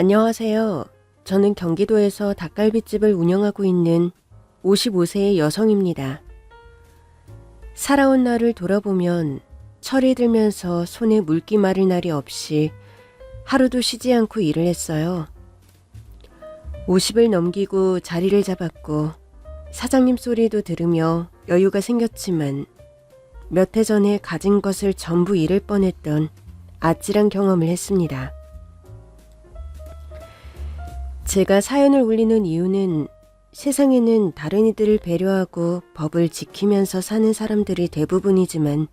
안녕하세요. 저는 경기도에서 닭갈비집을 운영하고 있는 55세의 여성입니다. 살아온 날을 돌아보면 철이 들면서 손에 물기 마를 날이 없이 하루도 쉬지 않고 일을 했어요. 50을 넘기고 자리를 잡았고 사장님 소리도 들으며 여유가 생겼지만 몇 해 전에 가진 것을 전부 잃을 뻔했던 아찔한 경험을 했습니다. 제가 사연을 올리는 이유는 세상에는 다른 이들을 배려하고 법을 지키면서 사는 사람들이 대부분이지만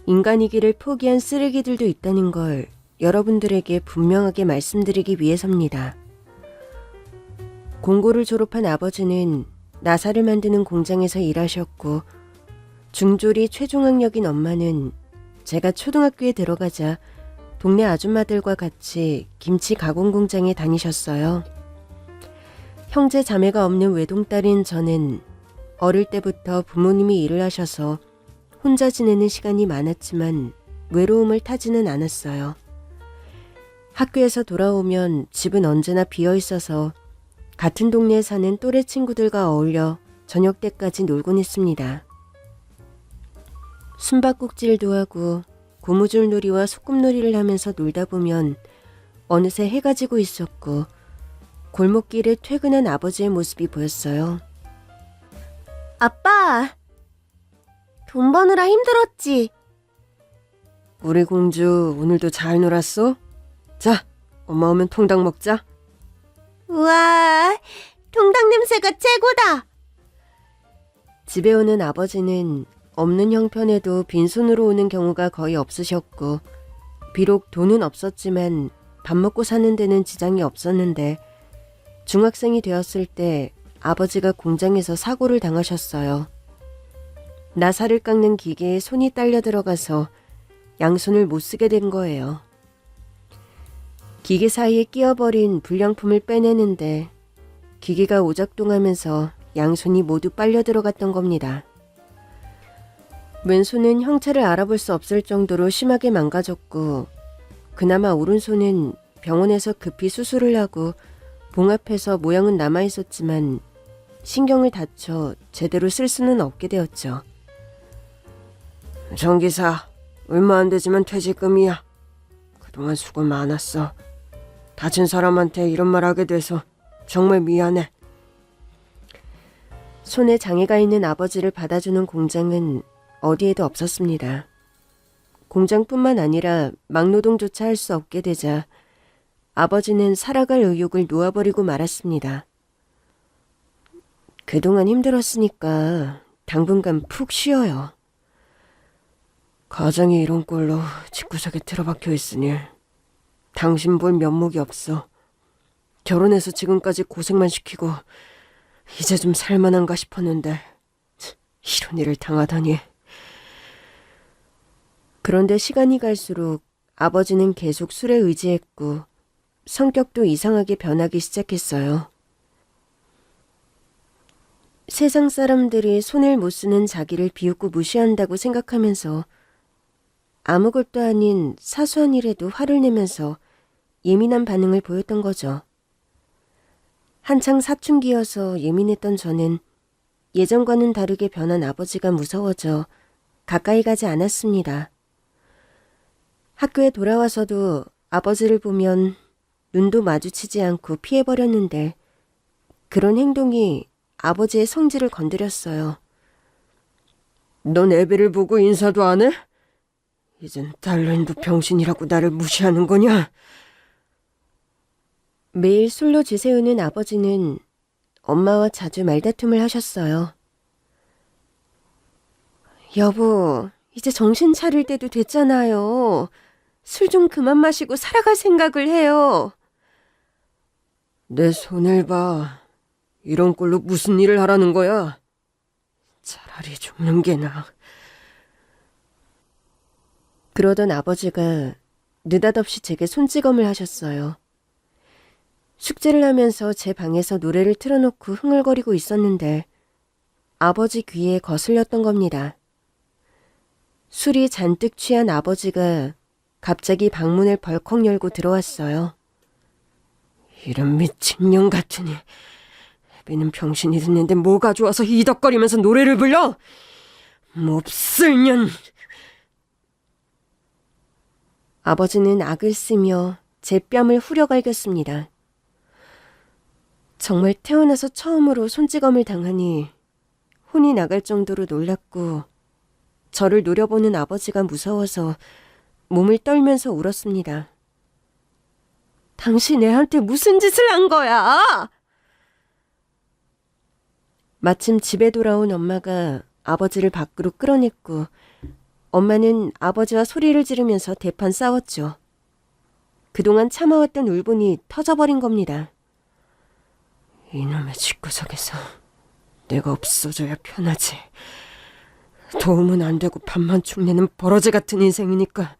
인간이기를 포기한 쓰레기들도 있다는 걸 여러분들에게 분명하게 말씀드리기 위해서입니다. 공고를 졸업한 아버지는 나사를 만드는 공장에서 일하셨고 중졸이 최종학력인 엄마는 제가 초등학교에 들어가자 동네 아줌마들과 같이 김치 가공 공장에 다니셨어요. 형제 자매가 없는 외동딸인 저는 어릴 때부터 부모님이 일을 하셔서 혼자 지내는 시간이 많았지만 외로움을 타지는 않았어요. 학교에서 돌아오면 집은 언제나 비어 있어서 같은 동네에 사는 또래 친구들과 어울려 저녁 때까지 놀곤 했습니다. 숨바꼭질도 하고 고무줄 놀이와 소꿉놀이를 하면서 놀다 보면 어느새 해가 지고 있었고 골목길에 퇴근한 아버지의 모습이 보였어요. 아빠, 돈 버느라 힘들었지? 우리 공주 오늘도 잘 놀았어? 자, 엄마 오면 통닭 먹자. 우와, 통닭 냄새가 최고다! 집에 오는 아버지는 없는 형편에도 빈손으로 오는 경우가 거의 없으셨고 비록 돈은 없었지만 밥 먹고 사는 데는 지장이 없었는데 중학생이 되었을 때 아버지가 공장에서 사고를 당하셨어요. 나사를 깎는 기계에 손이 딸려 들어가서 양손을 못 쓰게 된 거예요. 기계 사이에 끼어버린 불량품을 빼내는데 기계가 오작동하면서 양손이 모두 빨려 들어갔던 겁니다. 왼손은 형체를 알아볼 수 없을 정도로 심하게 망가졌고 그나마 오른손은 병원에서 급히 수술을 하고 봉합해서 모양은 남아있었지만 신경을 다쳐 제대로 쓸 수는 없게 되었죠. 정기사, 얼마 안 되지만 퇴직금이야. 그동안 수고 많았어. 다친 사람한테 이런 말 하게 돼서 정말 미안해. 손에 장애가 있는 아버지를 받아주는 공장은 어디에도 없었습니다. 공장뿐만 아니라 막노동조차 할 수 없게 되자 아버지는 살아갈 의욕을 놓아버리고 말았습니다. 그동안 힘들었으니까 당분간 푹 쉬어요. 가정이 이런 꼴로 집구석에 틀어박혀 있으니 당신 볼 면목이 없어. 결혼해서 지금까지 고생만 시키고 이제 좀 살만한가 싶었는데 이런 일을 당하다니. 그런데 시간이 갈수록 아버지는 계속 술에 의지했고 성격도 이상하게 변하기 시작했어요. 세상 사람들이 손을 못 쓰는 자기를 비웃고 무시한다고 생각하면서 아무것도 아닌 사소한 일에도 화를 내면서 예민한 반응을 보였던 거죠. 한창 사춘기여서 예민했던 저는 예전과는 다르게 변한 아버지가 무서워져 가까이 가지 않았습니다. 학교에 돌아와서도 아버지를 보면 눈도 마주치지 않고 피해버렸는데 그런 행동이 아버지의 성질을 건드렸어요. 넌 애비를 보고 인사도 안 해? 이젠 딸내미도 병신이라고 나를 무시하는 거냐? 매일 술로 지새우는 아버지는 엄마와 자주 말다툼을 하셨어요. 여보, 이제 정신 차릴 때도 됐잖아요. 술 좀 그만 마시고 살아갈 생각을 해요. 내 손을 봐. 이런 꼴로 무슨 일을 하라는 거야? 차라리 죽는 게 나아. 그러던 아버지가 느닷없이 제게 손찌검을 하셨어요. 숙제를 하면서 제 방에서 노래를 틀어놓고 흥얼거리고 있었는데 아버지 귀에 거슬렸던 겁니다. 술이 잔뜩 취한 아버지가 갑자기 방문을 벌컥 열고 들어왔어요. 이런 미친년 같으니. 애비는 병신이 됐는데 뭐가 좋아서 히덕거리면서 노래를 불러? 몹쓸 년. 아버지는 악을 쓰며 제 뺨을 후려갈겼습니다. 정말 태어나서 처음으로 손찌검을 당하니 혼이 나갈 정도로 놀랐고 저를 노려보는 아버지가 무서워서 몸을 떨면서 울었습니다. 당신 애한테 무슨 짓을 한 거야? 마침 집에 돌아온 엄마가 아버지를 밖으로 끌어냈고 엄마는 아버지와 소리를 지르면서 대판 싸웠죠. 그동안 참아왔던 울분이 터져버린 겁니다. 이놈의 집구석에서 내가 없어져야 편하지. 도움은 안 되고 밥만 축내는 버러지 같은 인생이니까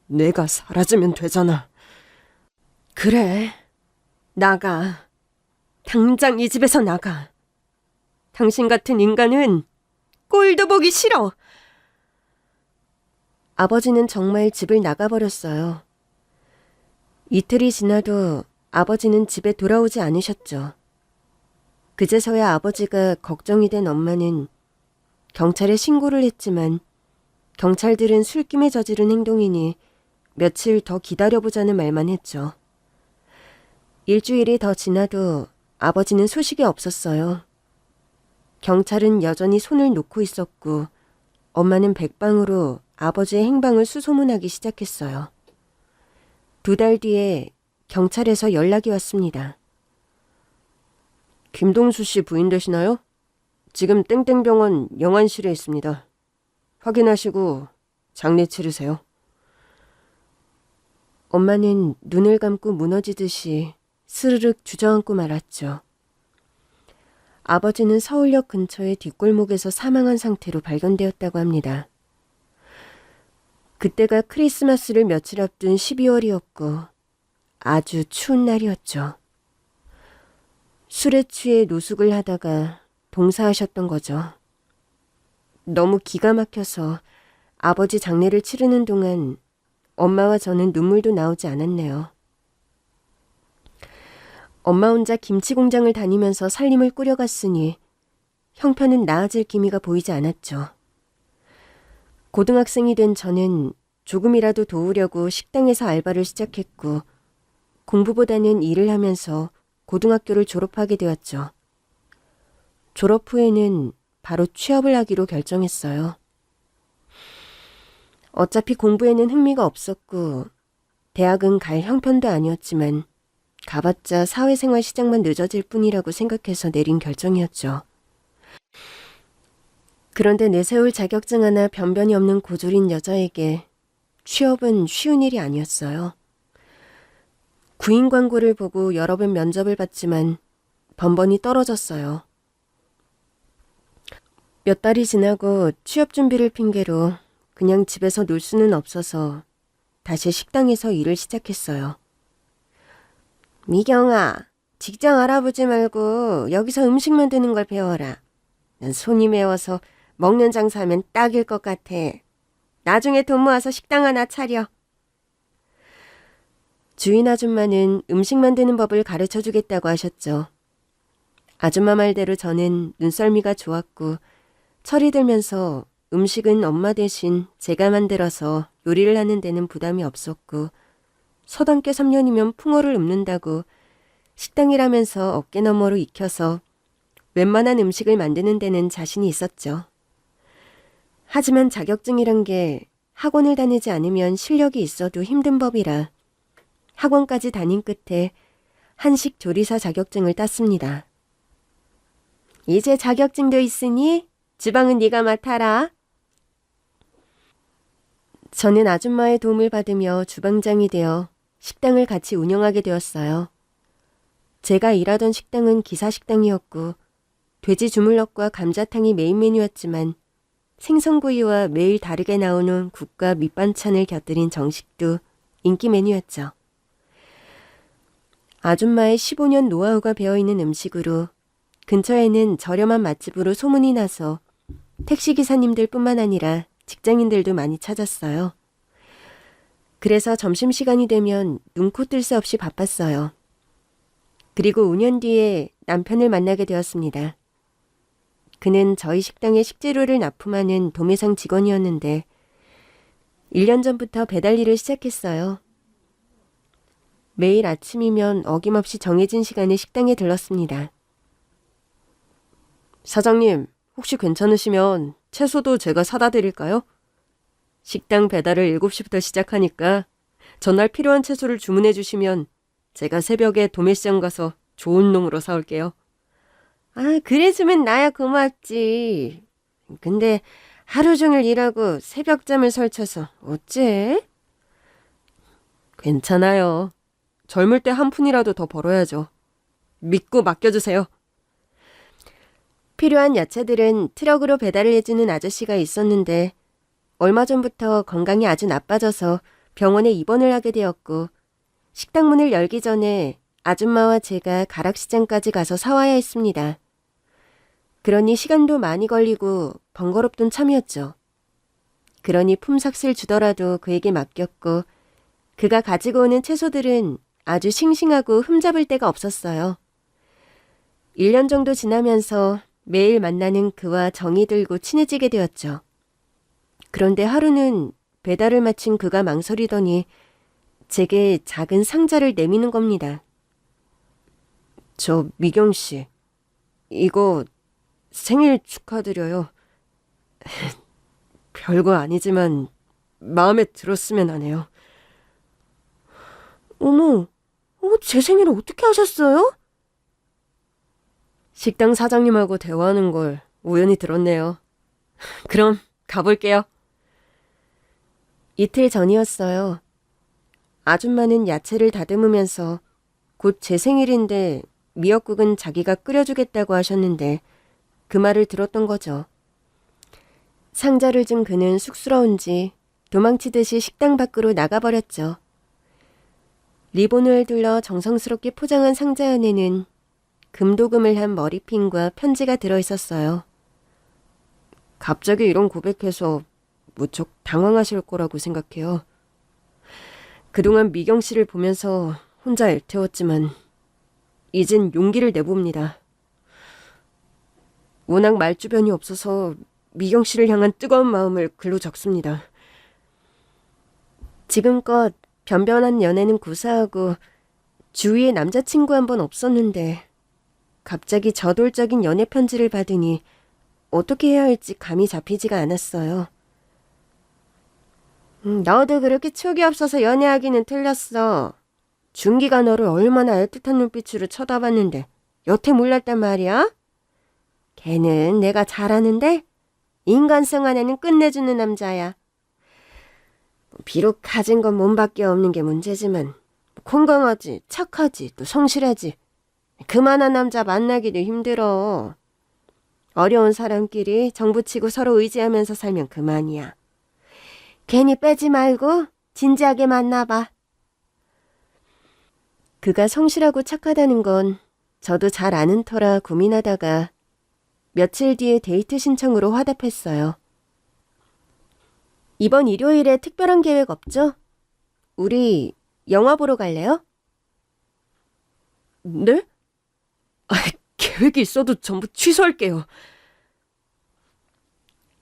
내가 사라지면 되잖아. 그래, 나가. 당장 이 집에서 나가. 당신 같은 인간은 꼴도 보기 싫어. 아버지는 정말 집을 나가버렸어요. 이틀이 지나도 아버지는 집에 돌아오지 않으셨죠. 그제서야 아버지가 걱정이 된 엄마는 경찰에 신고를 했지만 경찰들은 술김에 저지른 행동이니 며칠 더 기다려보자는 말만 했죠. 일주일이 더 지나도 아버지는 소식이 없었어요. 경찰은 여전히 손을 놓고 있었고 엄마는 백방으로 아버지의 행방을 수소문하기 시작했어요. 2달 뒤에 경찰에서 연락이 왔습니다. 김동수 씨 부인 되시나요? 지금 땡땡병원 영안실에 있습니다. 확인하시고 장례 치르세요. 엄마는 눈을 감고 무너지듯이 스르륵 주저앉고 말았죠. 아버지는 서울역 근처의 뒷골목에서 사망한 상태로 발견되었다고 합니다. 그때가 크리스마스를 며칠 앞둔 12월이었고 아주 추운 날이었죠. 술에 취해 노숙을 하다가 동사하셨던 거죠. 너무 기가 막혀서 아버지 장례를 치르는 동안 엄마와 저는 눈물도 나오지 않았네요. 엄마 혼자 김치 공장을 다니면서 살림을 꾸려갔으니 형편은 나아질 기미가 보이지 않았죠. 고등학생이 된 저는 조금이라도 도우려고 식당에서 알바를 시작했고 공부보다는 일을 하면서 고등학교를 졸업하게 되었죠. 졸업 후에는 바로 취업을 하기로 결정했어요. 어차피 공부에는 흥미가 없었고 대학은 갈 형편도 아니었지만 가봤자 사회생활 시작만 늦어질 뿐이라고 생각해서 내린 결정이었죠. 그런데 내세울 자격증 하나 변변이 없는 고졸인 여자에게 취업은 쉬운 일이 아니었어요. 구인 광고를 보고 여러 번 면접을 봤지만 번번이 떨어졌어요. 몇 달이 지나고 취업 준비를 핑계로 그냥 집에서 놀 수는 없어서 다시 식당에서 일을 시작했어요. 미경아, 직장 알아보지 말고 여기서 음식 만드는 걸 배워라. 난 손이 매워서 먹는 장사하면 딱일 것 같아. 나중에 돈 모아서 식당 하나 차려. 주인 아줌마는 음식 만드는 법을 가르쳐주겠다고 하셨죠. 아줌마 말대로 저는 눈썰미가 좋았고 철이 들면서 음식은 엄마 대신 제가 만들어서 요리를 하는 데는 부담이 없었고 서당계 3년이면 풍어를 읊는다고 식당이라면서 어깨너머로 익혀서 웬만한 음식을 만드는 데는 자신이 있었죠. 하지만 자격증이란 게 학원을 다니지 않으면 실력이 있어도 힘든 법이라 학원까지 다닌 끝에 한식 조리사 자격증을 땄습니다. 이제 자격증도 있으니 주방은 네가 맡아라. 저는 아줌마의 도움을 받으며 주방장이 되어 식당을 같이 운영하게 되었어요. 제가 일하던 식당은 기사식당이었고 돼지 주물럭과 감자탕이 메인 메뉴였지만 생선구이와 매일 다르게 나오는 국과 밑반찬을 곁들인 정식도 인기 메뉴였죠. 아줌마의 15년 노하우가 배어있는 음식으로 근처에는 저렴한 맛집으로 소문이 나서 택시기사님들 뿐만 아니라 직장인들도 많이 찾았어요. 그래서 점심시간이 되면 눈코 뜰 새 없이 바빴어요. 그리고 5년 뒤에 남편을 만나게 되었습니다. 그는 저희 식당에 식재료를 납품하는 도매상 직원이었는데 1년 전부터 배달 일을 시작했어요. 매일 아침이면 어김없이 정해진 시간에 식당에 들렀습니다. 사장님, 혹시 괜찮으시면 채소도 제가 사다 드릴까요? 식당 배달을 7시부터 시작하니까 전날 필요한 채소를 주문해 주시면 제가 새벽에 도매시장 가서 좋은 놈으로 사올게요. 아, 그래주면 나야 고맙지. 근데 하루 종일 일하고 새벽잠을 설쳐서 어째? 괜찮아요. 젊을 때 한 푼이라도 더 벌어야죠. 믿고 맡겨주세요. 필요한 야채들은 트럭으로 배달을 해주는 아저씨가 있었는데 얼마 전부터 건강이 아주 나빠져서 병원에 입원을 하게 되었고 식당 문을 열기 전에 아줌마와 제가 가락시장까지 가서 사와야 했습니다. 그러니 시간도 많이 걸리고 번거롭던 참이었죠. 그러니 품삯을 주더라도 그에게 맡겼고 그가 가지고 오는 채소들은 아주 싱싱하고 흠잡을 데가 없었어요. 1년 정도 지나면서 매일 만나는 그와 정이 들고 친해지게 되었죠. 그런데 하루는 배달을 마친 그가 망설이더니 제게 작은 상자를 내미는 겁니다. 저 미경 씨, 이거 생일 축하드려요. 별거 아니지만 마음에 들었으면 하네요. 어머, 제 생일을 어떻게 하셨어요? 식당 사장님하고 대화하는 걸 우연히 들었네요. 그럼 가볼게요. 이틀 전이었어요. 아줌마는 야채를 다듬으면서 곧 제 생일인데 미역국은 자기가 끓여주겠다고 하셨는데 그 말을 들었던 거죠. 상자를 준 그는 쑥스러운지 도망치듯이 식당 밖으로 나가버렸죠. 리본을 둘러 정성스럽게 포장한 상자 안에는 금도금을 한 머리핀과 편지가 들어있었어요. 갑자기 이런 고백해서 무척 당황하실 거라고 생각해요. 그동안 미경 씨를 보면서 혼자 애태웠지만 이젠 용기를 내봅니다. 워낙 말주변이 없어서 미경 씨를 향한 뜨거운 마음을 글로 적습니다. 지금껏 변변한 연애는 구사하고 주위에 남자친구 한 번 없었는데 갑자기 저돌적인 연애 편지를 받으니 어떻게 해야 할지 감이 잡히지가 않았어요. 너도 그렇게 촉이 없어서 연애하기는 틀렸어. 준기가 너를 얼마나 애틋한 눈빛으로 쳐다봤는데 여태 몰랐단 말이야? 걔는 내가 잘 아는데 인간성 안에는 끝내주는 남자야. 비록 가진 건 몸밖에 없는 게 문제지만 건강하지, 착하지, 또 성실하지. 그만한 남자 만나기도 힘들어. 어려운 사람끼리 정붙이고 서로 의지하면서 살면 그만이야. 괜히 빼지 말고 진지하게 만나봐. 그가 성실하고 착하다는 건 저도 잘 아는 터라 고민하다가 며칠 뒤에 데이트 신청으로 화답했어요. 이번 일요일에 특별한 계획 없죠? 우리 영화 보러 갈래요? 네? 계획이 있어도 전부 취소할게요.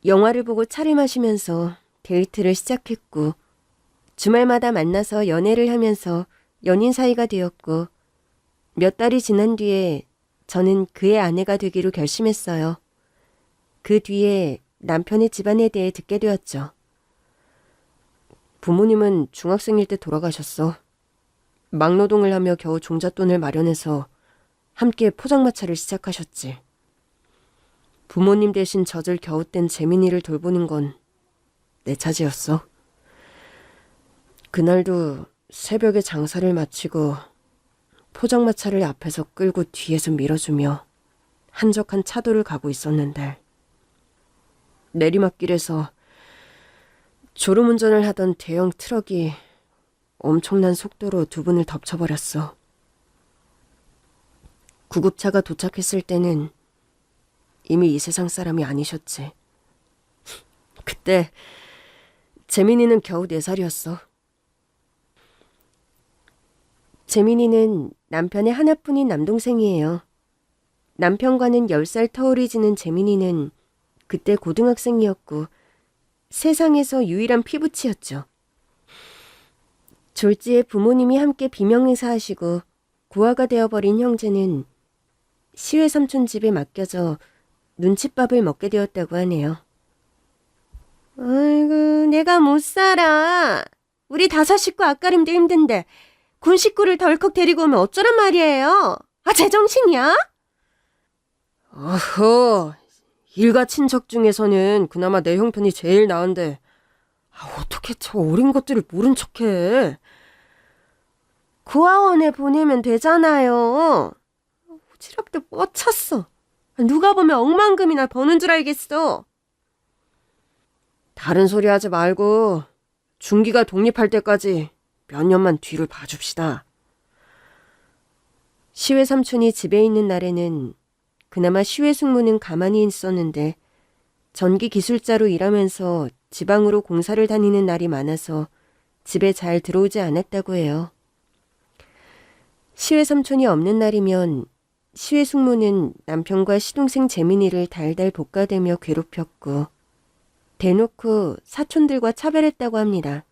영화를 보고 차를 마시면서 데이트를 시작했고 주말마다 만나서 연애를 하면서 연인 사이가 되었고 몇 달이 지난 뒤에 저는 그의 아내가 되기로 결심했어요. 그 뒤에 남편의 집안에 대해 듣게 되었죠. 부모님은 중학생일 때 돌아가셨어. 막노동을 하며 겨우 종잣돈을 마련해서 함께 포장마차를 시작하셨지. 부모님 대신 젖을 겨우 뗀 재민이를 돌보는 건 내 차지였어. 그날도 새벽에 장사를 마치고 포장마차를 앞에서 끌고 뒤에서 밀어주며 한적한 차도를 가고 있었는데 내리막길에서 졸음운전을 하던 대형 트럭이 엄청난 속도로 두 분을 덮쳐버렸어. 구급차가 도착했을 때는 이미 이 세상 사람이 아니셨지. 그때 재민이는 겨우 4살이었어. 재민이는 남편의 하나뿐인 남동생이에요. 남편과는 10살 터울이 지는 재민이는 그때 고등학생이었고 세상에서 유일한 피부치였죠. 졸지에 부모님이 함께 비명행사하시고 고아가 되어버린 형제는 시외 삼촌 집에 맡겨져 눈칫밥을 먹게 되었다고 하네요. 아이고, 내가 못 살아. 우리 5 식구 앞가림도 힘든데 군 식구를 덜컥 데리고 오면 어쩌란 말이에요. 아, 제정신이야? 어허, 일가 친척 중에서는 그나마 내 형편이 제일 나은데 어떻게 저 어린 것들을 모른 척해. 고아원에 보내면 되잖아요. 오지랖도 뻗쳤어. 누가 보면 억만금이나 버는 줄 알겠어. 다른 소리 하지 말고 중기가 독립할 때까지 몇 년만 뒤를 봐줍시다. 시외 삼촌이 집에 있는 날에는 그나마 시외 숙모는 가만히 있었는데 전기 기술자로 일하면서 지방으로 공사를 다니는 날이 많아서 집에 잘 들어오지 않았다고 해요. 시외 삼촌이 없는 날이면 시외 숙모는 남편과 시동생 재민이를 달달 볶아대며 괴롭혔고 대놓고 사촌들과 차별했다고 합니다.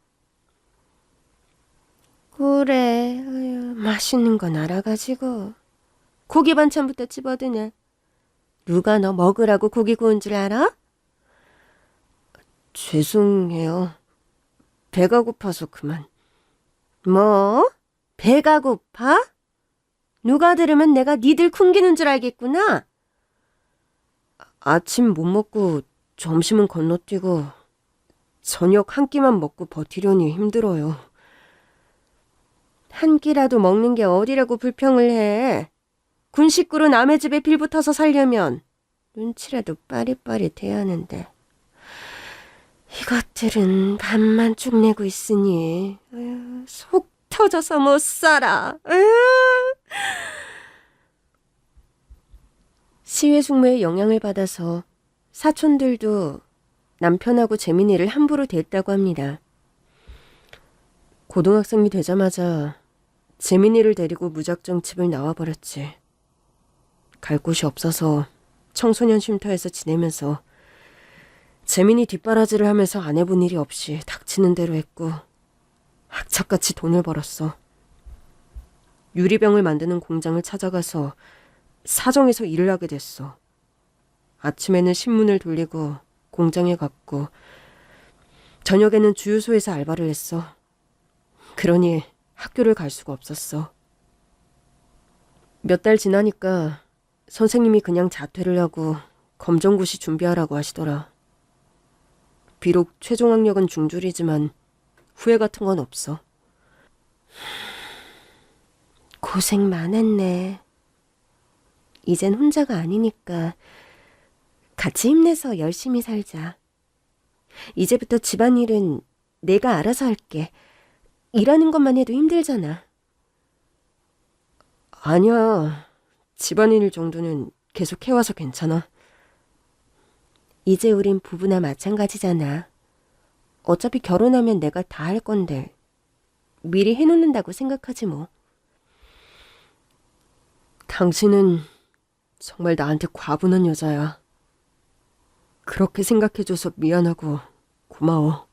그래, 아유, 맛있는 건 알아가지고 고기 반찬부터 집어드네. 누가 너 먹으라고 고기 구운 줄 알아? 죄송해요. 배가 고파서 그만. 뭐? 배가 고파? 누가 들으면 내가 니들 쿵기는 줄 알겠구나. 아침 못 먹고 점심은 건너뛰고 저녁 한 끼만 먹고 버티려니 힘들어요. 한 끼라도 먹는 게 어디라고 불평을 해. 군 식구로 남의 집에 빌붙어서 살려면 눈치라도 빠릿빠릿해야 하는데 이것들은 밥만 쭉 내고 있으니 아유, 속 터져서 못 살아. 아유. 시외 숙모의 영향을 받아서 사촌들도 남편하고 재민이를 함부로 대했다고 합니다. 고등학생이 되자마자 재민이를 데리고 무작정 집을 나와버렸지. 갈 곳이 없어서 청소년 쉼터에서 지내면서 재민이 뒷바라지를 하면서 안 해본 일이 없이 닥치는 대로 했고 악착같이 돈을 벌었어. 유리병을 만드는 공장을 찾아가서 사정해서 일을 하게 됐어. 아침에는 신문을 돌리고 공장에 갔고 저녁에는 주유소에서 알바를 했어. 그러니 학교를 갈 수가 없었어. 몇 달 지나니까 선생님이 그냥 자퇴를 하고 검정고시 준비하라고 하시더라. 비록 최종 학력은 중졸이지만 후회 같은 건 없어. 고생 많았네. 이젠 혼자가 아니니까 같이 힘내서 열심히 살자. 이제부터 집안일은 내가 알아서 할게. 일하는 것만 해도 힘들잖아. 아니야. 집안일 정도는 계속 해와서 괜찮아. 이제 우린 부부나 마찬가지잖아. 어차피 결혼하면 내가 다 할 건데 미리 해놓는다고 생각하지 뭐. 당신은 정말 나한테 과분한 여자야. 그렇게 생각해줘서 미안하고 고마워.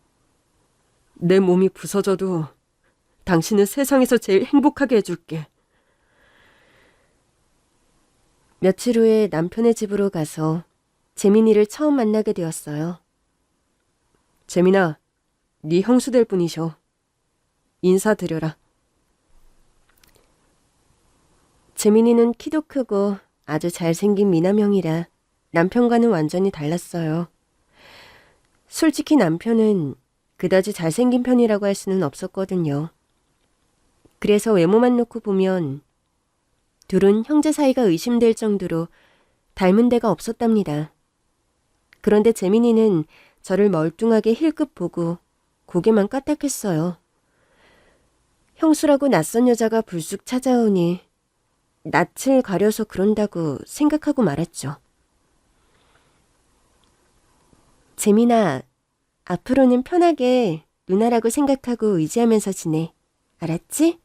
내 몸이 부서져도 당신은 세상에서 제일 행복하게 해줄게. 며칠 후에 남편의 집으로 가서 재민이를 처음 만나게 되었어요. 재민아, 네 형수 될 분이셔. 인사드려라. 재민이는 키도 크고 아주 잘생긴 미남형이라 남편과는 완전히 달랐어요. 솔직히 남편은 그다지 잘생긴 편이라고 할 수는 없었거든요. 그래서 외모만 놓고 보면 둘은 형제 사이가 의심될 정도로 닮은 데가 없었답니다. 그런데 재민이는 저를 멀뚱하게 힐끗 보고 고개만 까딱했어요. 형수라고 낯선 여자가 불쑥 찾아오니 낯을 가려서 그런다고 생각하고 말았죠. 재민아, 앞으로는 편하게 누나라고 생각하고 의지하면서 지내. 알았지?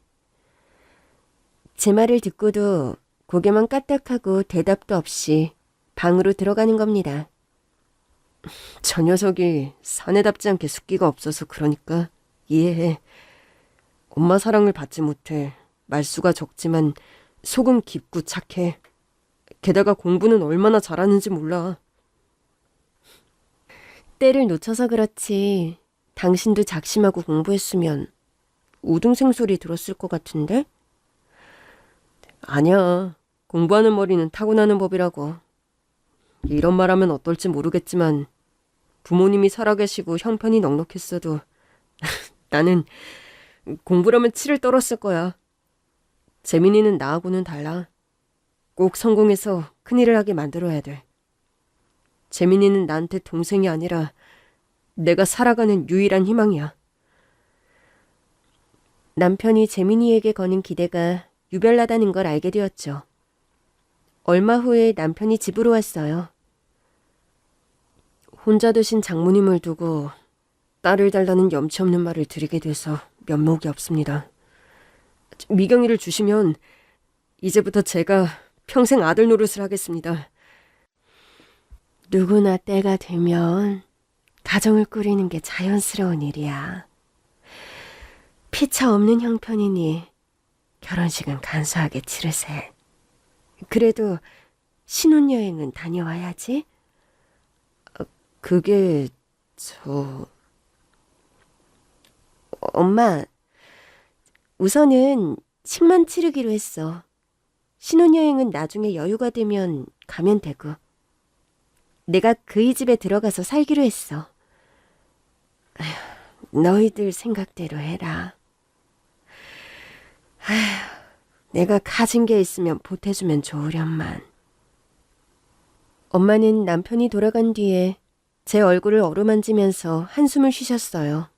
제 말을 듣고도 고개만 까딱하고 대답도 없이 방으로 들어가는 겁니다. 저 녀석이 사내답지 않게 숫기가 없어서 그러니까 이해해. 엄마 사랑을 받지 못해. 말수가 적지만 속은 깊고 착해. 게다가 공부는 얼마나 잘하는지 몰라. 때를 놓쳐서 그렇지 당신도 작심하고 공부했으면 우등생 소리 들었을 것 같은데? 아니야. 공부하는 머리는 타고나는 법이라고. 이런 말하면 어떨지 모르겠지만 부모님이 살아계시고 형편이 넉넉했어도 나는 공부라면 치를 떨었을 거야. 재민이는 나하고는 달라. 꼭 성공해서 큰일을 하게 만들어야 돼. 재민이는 나한테 동생이 아니라 내가 살아가는 유일한 희망이야. 남편이 재민이에게 거는 기대가 유별나다는 걸 알게 되었죠. 얼마 후에 남편이 집으로 왔어요. 혼자 드신 장모님을 두고 딸을 달라는 염치 없는 말을 드리게 돼서 면목이 없습니다. 미경이를 주시면 이제부터 제가 평생 아들 노릇을 하겠습니다. 누구나 때가 되면 가정을 꾸리는 게 자연스러운 일이야. 피차 없는 형편이니 결혼식은 간소하게 치르세. 그래도 신혼여행은 다녀와야지. 그게 엄마, 우선은 식만 치르기로 했어. 신혼여행은 나중에 여유가 되면 가면 되고. 내가 그이 집에 들어가서 살기로 했어. 아휴, 너희들 생각대로 해라. 아휴, 내가 가진 게 있으면 보태주면 좋으련만. 엄마는 남편이 돌아간 뒤에 제 얼굴을 어루만지면서 한숨을 쉬셨어요.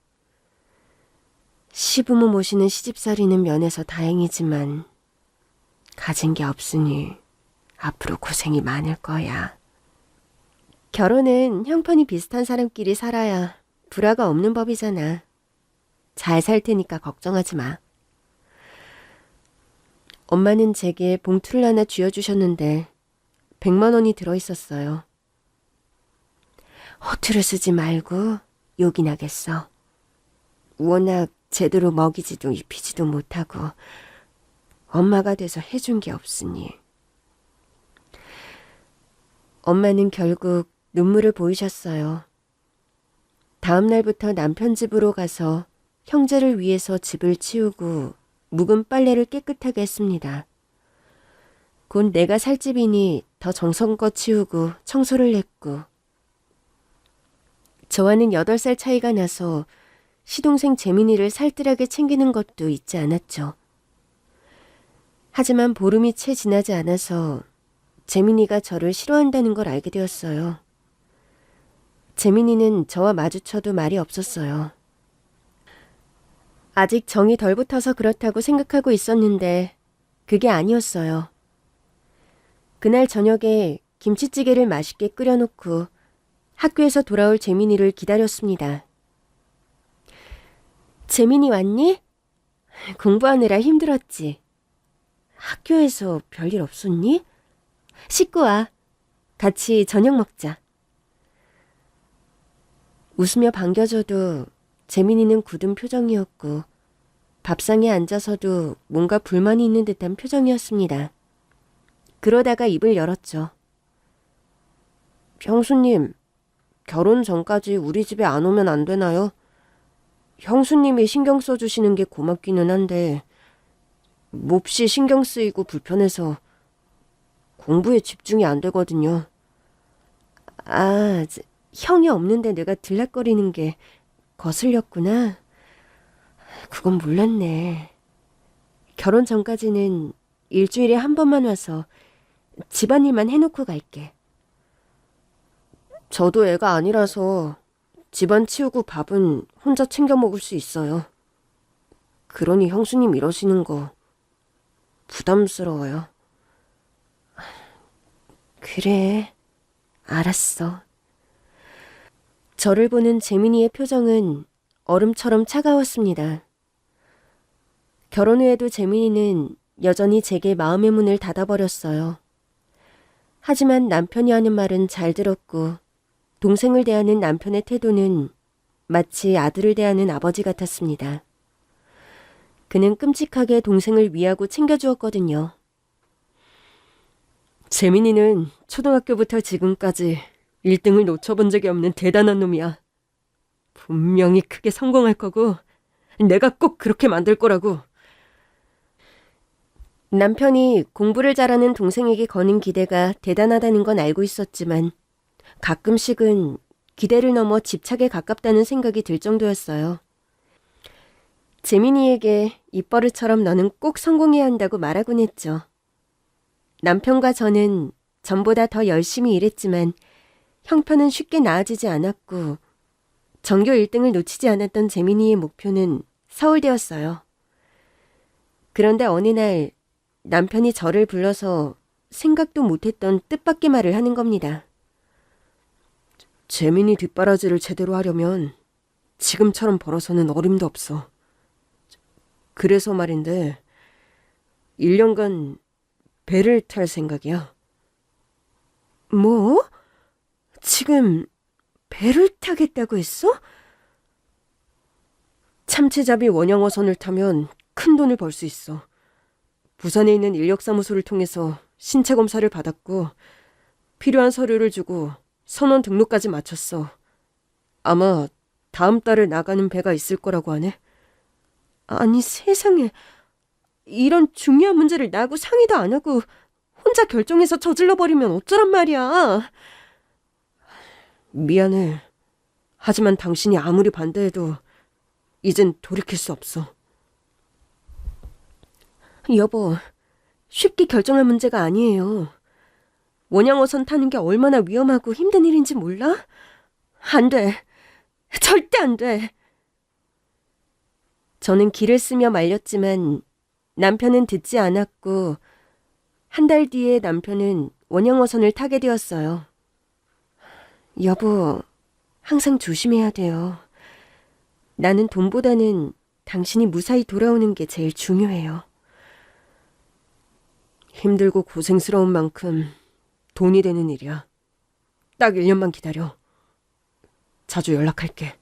시부모 모시는 시집살이는 면에서 다행이지만 가진 게 없으니 앞으로 고생이 많을 거야. 결혼은 형편이 비슷한 사람끼리 살아야 불화가 없는 법이잖아. 잘 살 테니까 걱정하지 마. 엄마는 제게 봉투를 하나 쥐어주셨는데 100만 원이 들어있었어요. 허투루 쓰지 말고 요긴하겠어. 워낙 제대로 먹이지도 입히지도 못하고 엄마가 돼서 해준 게 없으니. 엄마는 결국 눈물을 보이셨어요. 다음 날부터 남편 집으로 가서 형제를 위해서 집을 치우고 묵은 빨래를 깨끗하게 했습니다. 곧 내가 살 집이니 더 정성껏 치우고 청소를 했고, 저와는 8살 차이가 나서 시동생 재민이를 살뜰하게 챙기는 것도 잊지 않았죠. 하지만 보름이 채 지나지 않아서 재민이가 저를 싫어한다는 걸 알게 되었어요. 재민이는 저와 마주쳐도 말이 없었어요. 아직 정이 덜 붙어서 그렇다고 생각하고 있었는데 그게 아니었어요. 그날 저녁에 김치찌개를 맛있게 끓여놓고 학교에서 돌아올 재민이를 기다렸습니다. 재민이 왔니? 공부하느라 힘들었지. 학교에서 별일 없었니? 씻고 와. 같이 저녁 먹자. 웃으며 반겨줘도 재민이는 굳은 표정이었고 밥상에 앉아서도 뭔가 불만이 있는 듯한 표정이었습니다. 그러다가 입을 열었죠. 형수님, 결혼 전까지 우리 집에 안 오면 안 되나요? 형수님이 신경 써주시는 게 고맙기는 한데 몹시 신경 쓰이고 불편해서 공부에 집중이 안 되거든요. 형이 없는데 내가 들락거리는 게 거슬렸구나. 그건 몰랐네. 결혼 전까지는 일주일에 한 번만 와서 집안일만 해놓고 갈게. 저도 애가 아니라서 집안 치우고 밥은 혼자 챙겨 먹을 수 있어요. 그러니 형수님 이러시는 거 부담스러워요. 그래, 알았어. 저를 보는 재민이의 표정은 얼음처럼 차가웠습니다. 결혼 후에도 재민이는 여전히 제게 마음의 문을 닫아버렸어요. 하지만 남편이 하는 말은 잘 들었고 동생을 대하는 남편의 태도는 마치 아들을 대하는 아버지 같았습니다. 그는 끔찍하게 동생을 위하고 챙겨주었거든요. 재민이는 초등학교부터 지금까지 1등을 놓쳐본 적이 없는 대단한 놈이야. 분명히 크게 성공할 거고 내가 꼭 그렇게 만들 거라고. 남편이 공부를 잘하는 동생에게 거는 기대가 대단하다는 건 알고 있었지만 가끔씩은 기대를 넘어 집착에 가깝다는 생각이 들 정도였어요. 재민이에게 입버릇처럼 너는 꼭 성공해야 한다고 말하곤 했죠. 남편과 저는 전보다 더 열심히 일했지만 형편은 쉽게 나아지지 않았고 전교 1등을 놓치지 않았던 재민이의 목표는 서울대였어요. 그런데 어느 날 남편이 저를 불러서 생각도 못했던 뜻밖의 말을 하는 겁니다. 재민이 뒷바라지를 제대로 하려면 지금처럼 벌어서는 어림도 없어. 그래서 말인데 1년간 배를 탈 생각이야. 뭐? 지금 배를 타겠다고 했어? 참치잡이 원양어선을 타면 큰 돈을 벌 수 있어. 부산에 있는 인력사무소를 통해서 신체 검사를 받았고 필요한 서류를 주고 선원 등록까지 마쳤어. 아마 다음 달에 나가는 배가 있을 거라고 하네. 아니 세상에, 이런 중요한 문제를 나하고 상의도 안 하고 혼자 결정해서 저질러버리면 어쩌란 말이야. 미안해. 하지만 당신이 아무리 반대해도 이젠 돌이킬 수 없어. 여보, 쉽게 결정할 문제가 아니에요. 원양어선 타는 게 얼마나 위험하고 힘든 일인지 몰라? 안 돼. 절대 안 돼. 저는 기를 쓰며 말렸지만 남편은 듣지 않았고 한 달 뒤에 남편은 원양어선을 타게 되었어요. 여보, 항상 조심해야 돼요. 나는 돈보다는 당신이 무사히 돌아오는 게 제일 중요해요. 힘들고 고생스러운 만큼 돈이 되는 일이야. 딱 1년만 기다려. 자주 연락할게.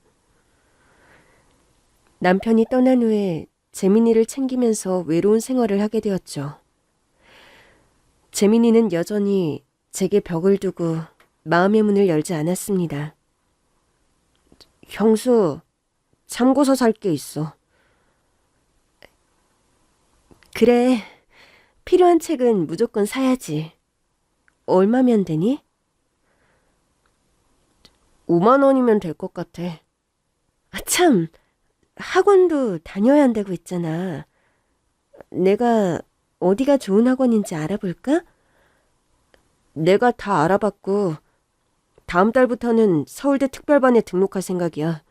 남편이 떠난 후에 재민이를 챙기면서 외로운 생활을 하게 되었죠. 재민이는 여전히 제게 벽을 두고 마음의 문을 열지 않았습니다. 형수, 참고서 살 게 있어. 그래, 필요한 책은 무조건 사야지. 얼마면 되니? 5만 원이면 될 것 같아. 참, 학원도 다녀야 한다고 했잖아. 내가 어디가 좋은 학원인지 알아볼까? 내가 다 알아봤고 다음 달부터는 서울대 특별반에 등록할 생각이야.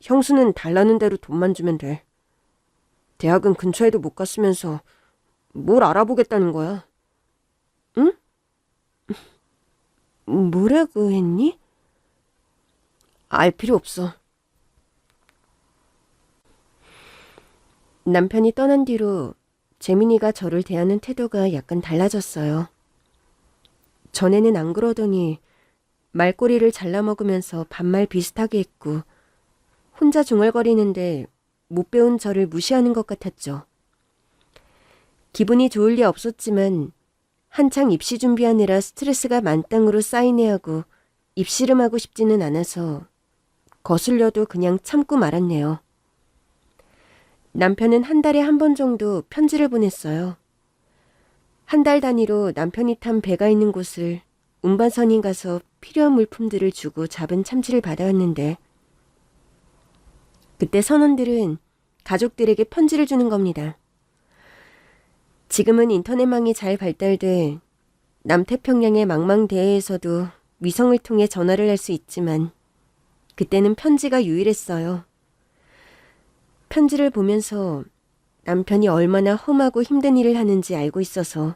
형수는 달라는 대로 돈만 주면 돼. 대학은 근처에도 못 갔으면서 뭘 알아보겠다는 거야. 응? 뭐라고 했니? 알 필요 없어. 남편이 떠난 뒤로 재민이가 저를 대하는 태도가 약간 달라졌어요. 전에는 안 그러더니 말꼬리를 잘라먹으면서 반말 비슷하게 했고 혼자 중얼거리는데 못 배운 저를 무시하는 것 같았죠. 기분이 좋을 리 없었지만 한창 입시 준비하느라 스트레스가 만땅으로 쌓이네 하고 입씨름하고 싶지는 않아서 거슬려도 그냥 참고 말았네요. 남편은 한 달에 한 번 정도 편지를 보냈어요. 한 달 단위로 남편이 탄 배가 있는 곳을 운반선이 가서 필요한 물품들을 주고 잡은 참치를 받아왔는데 그때 선원들은 가족들에게 편지를 주는 겁니다. 지금은 인터넷망이 잘 발달돼 남태평양의 망망대해에서도 위성을 통해 전화를 할 수 있지만 그때는 편지가 유일했어요. 편지를 보면서 남편이 얼마나 험하고 힘든 일을 하는지 알고 있어서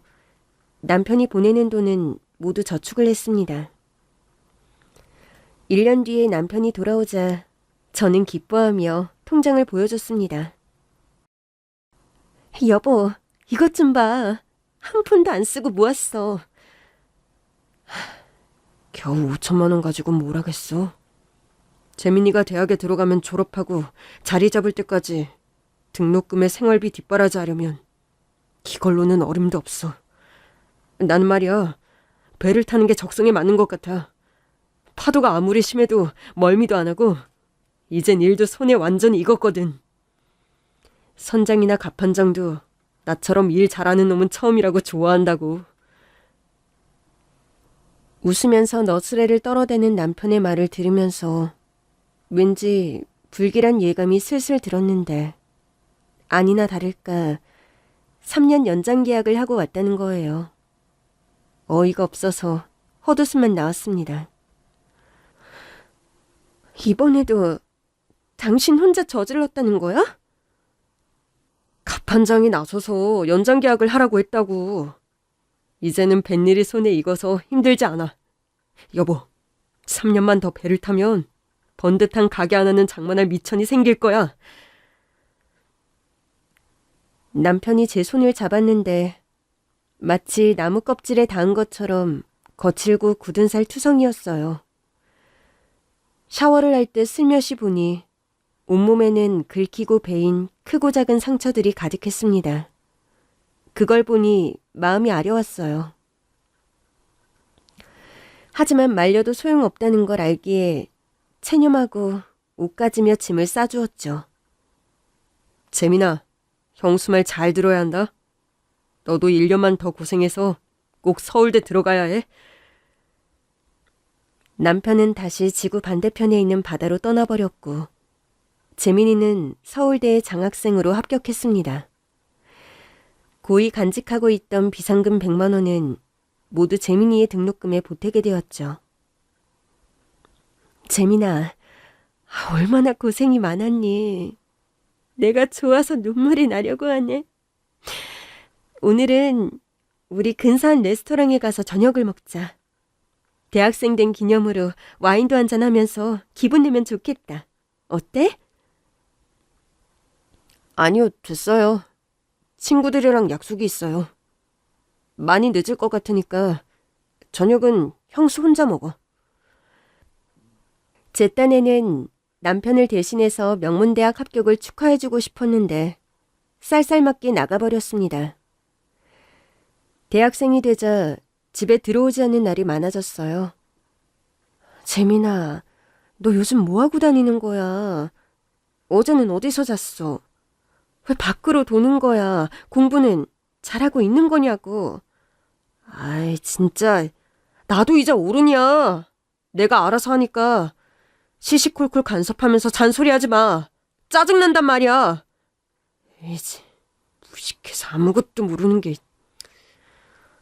남편이 보내는 돈은 모두 저축을 했습니다. 1년 뒤에 남편이 돌아오자 저는 기뻐하며 통장을 보여줬습니다. 여보, 이것 좀 봐. 한 푼도 안 쓰고 모았어. 겨우 5천만 원 가지고 뭘 하겠어. 재민이가 대학에 들어가면 졸업하고 자리 잡을 때까지 등록금에 생활비 뒷바라지 하려면 이걸로는 어림도 없어. 나는 말이야, 배를 타는 게 적성에 맞는 것 같아. 파도가 아무리 심해도 멀미도 안 하고 이젠 일도 손에 완전히 익었거든. 선장이나 갑판장도 나처럼 일 잘하는 놈은 처음이라고 좋아한다고. 웃으면서 너스레를 떨어대는 남편의 말을 들으면서 왠지 불길한 예감이 슬슬 들었는데 아니나 다를까 3년 연장 계약을 하고 왔다는 거예요. 어이가 없어서 헛웃음만 나왔습니다. 이번에도 당신 혼자 저질렀다는 거야? 갑판장이 나서서 연장 계약을 하라고 했다고. 이제는 뱃일이 손에 익어서 힘들지 않아. 여보, 3년만 더 배를 타면 번듯한 가게 하나는 장만할 미천이 생길 거야. 남편이 제 손을 잡았는데 마치 나무 껍질에 닿은 것처럼 거칠고 굳은 살 투성이었어요. 샤워를 할 때 슬며시 보니 온몸에는 긁히고 베인 크고 작은 상처들이 가득했습니다. 그걸 보니 마음이 아려왔어요. 하지만 말려도 소용없다는 걸 알기에 체념하고 옷가지며 짐을 싸주었죠. 재민아, 형수 말 잘 들어야 한다. 너도 1년만 더 고생해서 꼭 서울대 들어가야 해. 남편은 다시 지구 반대편에 있는 바다로 떠나버렸고 재민이는 서울대에 장학생으로 합격했습니다. 고이 간직하고 있던 비상금 100만 원은 모두 재민이의 등록금에 보태게 되었죠. 재민아, 얼마나 고생이 많았니. 내가 좋아서 눈물이 나려고 하네. 오늘은 우리 근사한 레스토랑에 가서 저녁을 먹자. 대학생 된 기념으로 와인도 한잔하면서 기분 내면 좋겠다. 어때? 아니요, 됐어요. 친구들이랑 약속이 있어요. 많이 늦을 것 같으니까 저녁은 형수 혼자 먹어. 제 딴에는 남편을 대신해서 명문대학 합격을 축하해주고 싶었는데 쌀쌀맞게 나가버렸습니다. 대학생이 되자 집에 들어오지 않는 날이 많아졌어요. 재민아, 너 요즘 뭐하고 다니는 거야? 어제는 어디서 잤어? 왜 밖으로 도는 거야? 공부는 잘하고 있는 거냐고. 아이, 진짜. 나도 이제 어른이야. 내가 알아서 하니까 시시콜콜 간섭하면서 잔소리하지 마. 짜증난단 말이야. 에이지, 무식해서 아무것도 모르는 게.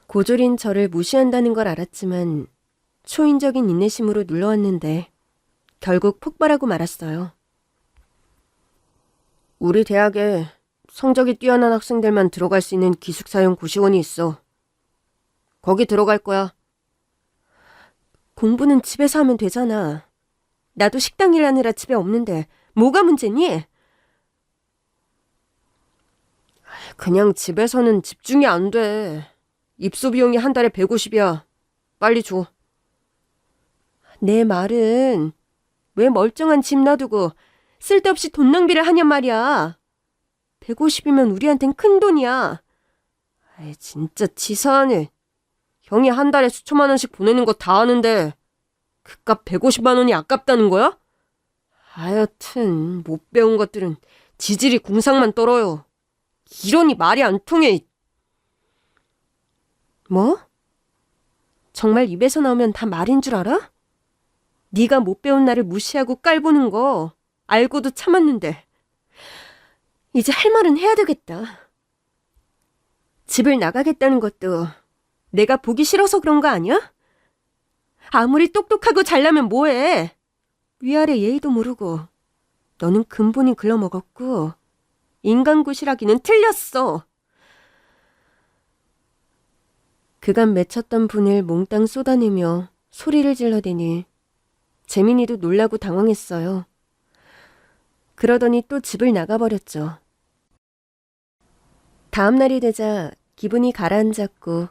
고졸인 저를 무시한다는 걸 알았지만 초인적인 인내심으로 눌러왔는데 결국 폭발하고 말았어요. 우리 대학에 성적이 뛰어난 학생들만 들어갈 수 있는 기숙사용 고시원이 있어. 거기 들어갈 거야. 공부는 집에서 하면 되잖아. 나도 식당 일하느라 집에 없는데 뭐가 문제니? 그냥 집에서는 집중이 안 돼. 입소 비용이 한 달에 150이야. 빨리 줘. 내 말은 왜 멀쩡한 집 놔두고 쓸데없이 돈 낭비를 하냔 말이야. 150이면 우리한텐 큰 돈이야. 아이, 진짜 치사하네. 형이 한 달에 수천만 원씩 보내는 거 다 아는데 그깟 150만 원이 아깝다는 거야? 하여튼 못 배운 것들은 지질이 궁상만 떨어요. 이러니 말이 안 통해. 뭐? 정말 입에서 나오면 다 말인 줄 알아? 네가 못 배운 나를 무시하고 깔보는 거 알고도 참았는데 이제 할 말은 해야 되겠다. 집을 나가겠다는 것도 내가 보기 싫어서 그런 거 아니야? 아무리 똑똑하고 잘나면 뭐해? 위아래 예의도 모르고 너는 근본이 글러먹었고 인간구실하기는 틀렸어. 그간 맺혔던 분을 몽땅 쏟아내며 소리를 질러대니 재민이도 놀라고 당황했어요. 그러더니 또 집을 나가버렸죠. 다음 날이 되자 기분이 가라앉았고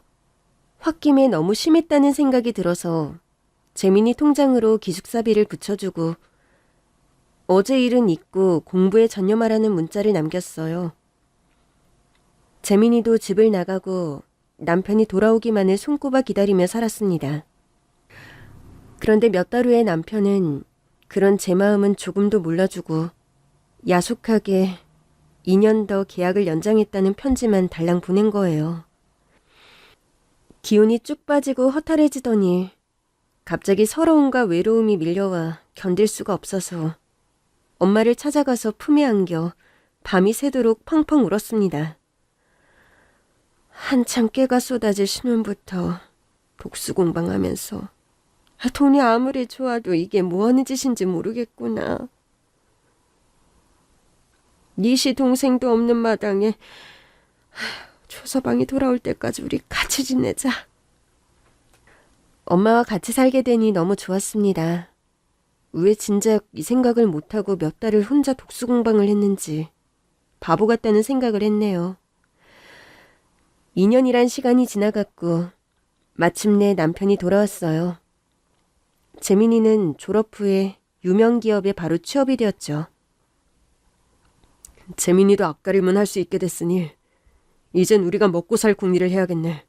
홧김에 너무 심했다는 생각이 들어서 재민이 통장으로 기숙사비를 붙여주고 어제 일은 잊고 공부에 전념하라는 문자를 남겼어요. 재민이도 집을 나가고 남편이 돌아오기만을 손꼽아 기다리며 살았습니다. 그런데 몇 달 후에 남편은 그런 제 마음은 조금도 몰라주고 야속하게 2년 더 계약을 연장했다는 편지만 달랑 보낸 거예요. 기운이 쭉 빠지고 허탈해지더니 갑자기 서러움과 외로움이 밀려와 견딜 수가 없어서 엄마를 찾아가서 품에 안겨 밤이 새도록 펑펑 울었습니다. 한참 깨가 쏟아질 신혼부터 독수공방하면서 돈이 아무리 좋아도 이게 뭐하는 짓인지 모르겠구나. 니시 동생도 없는 마당에 조서방이 돌아올 때까지 우리 같이 지내자. 엄마와 같이 살게 되니 너무 좋았습니다. 왜 진작 이 생각을 못하고 몇 달을 혼자 독수공방을 했는지 바보 같다는 생각을 했네요. 2년이란 시간이 지나갔고 마침내 남편이 돌아왔어요. 재민이는 졸업 후에 유명 기업에 바로 취업이 되었죠. 재민이도 앞가림은 할 수 있게 됐으니 이젠 우리가 먹고 살 궁리를 해야겠네.